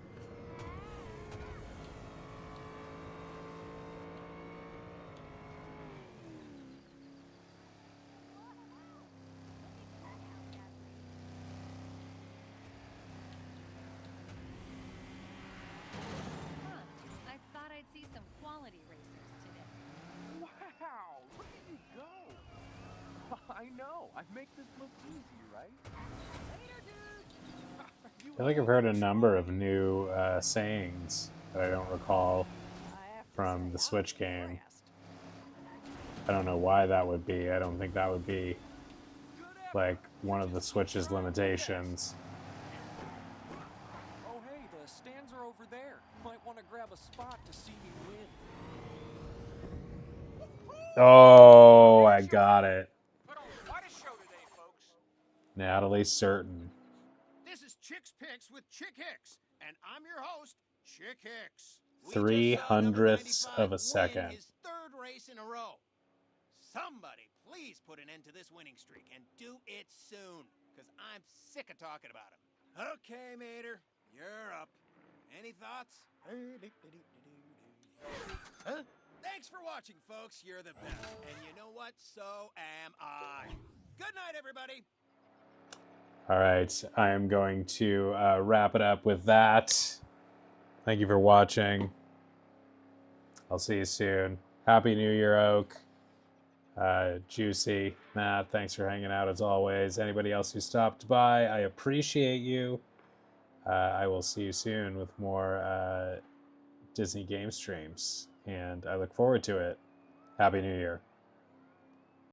Huh. I thought I'd see some quality racers today. Wow, look at you go. I know. I make this look easy, right? Later, dude. I feel like I've heard a number of new sayings that I don't recall I have to from say, the I'm Switch game. impressed. I don't know why that would be. I don't think that would be Good effort. like one of the Switch's limitations. Oh, hey, the stands are over there. Might want to grab a spot to see me win. Oh, I got it. Put on quite a show today, folks. Natalie Certain. This is Chicks Picks with Chick Hicks, and I'm your host, Chick Hicks. We just 300ths saw of number a 95 second. win his third race in a row. Somebody please put an end to this winning streak and do it soon, because I'm sick of talking about him. Okay, Mater, you're up. Any thoughts? Huh? Thanks for watching, folks. You're the best. And you know what? So am I. Good night, everybody. All right, I am going to wrap it up with that. Thank you for watching. I'll see you soon. Happy New Year, Oak. Juicy, Matt, thanks for hanging out as always. Anybody else who stopped by, I appreciate you. I will see you soon with more Disney game streams, and I look forward to it. Happy New Year.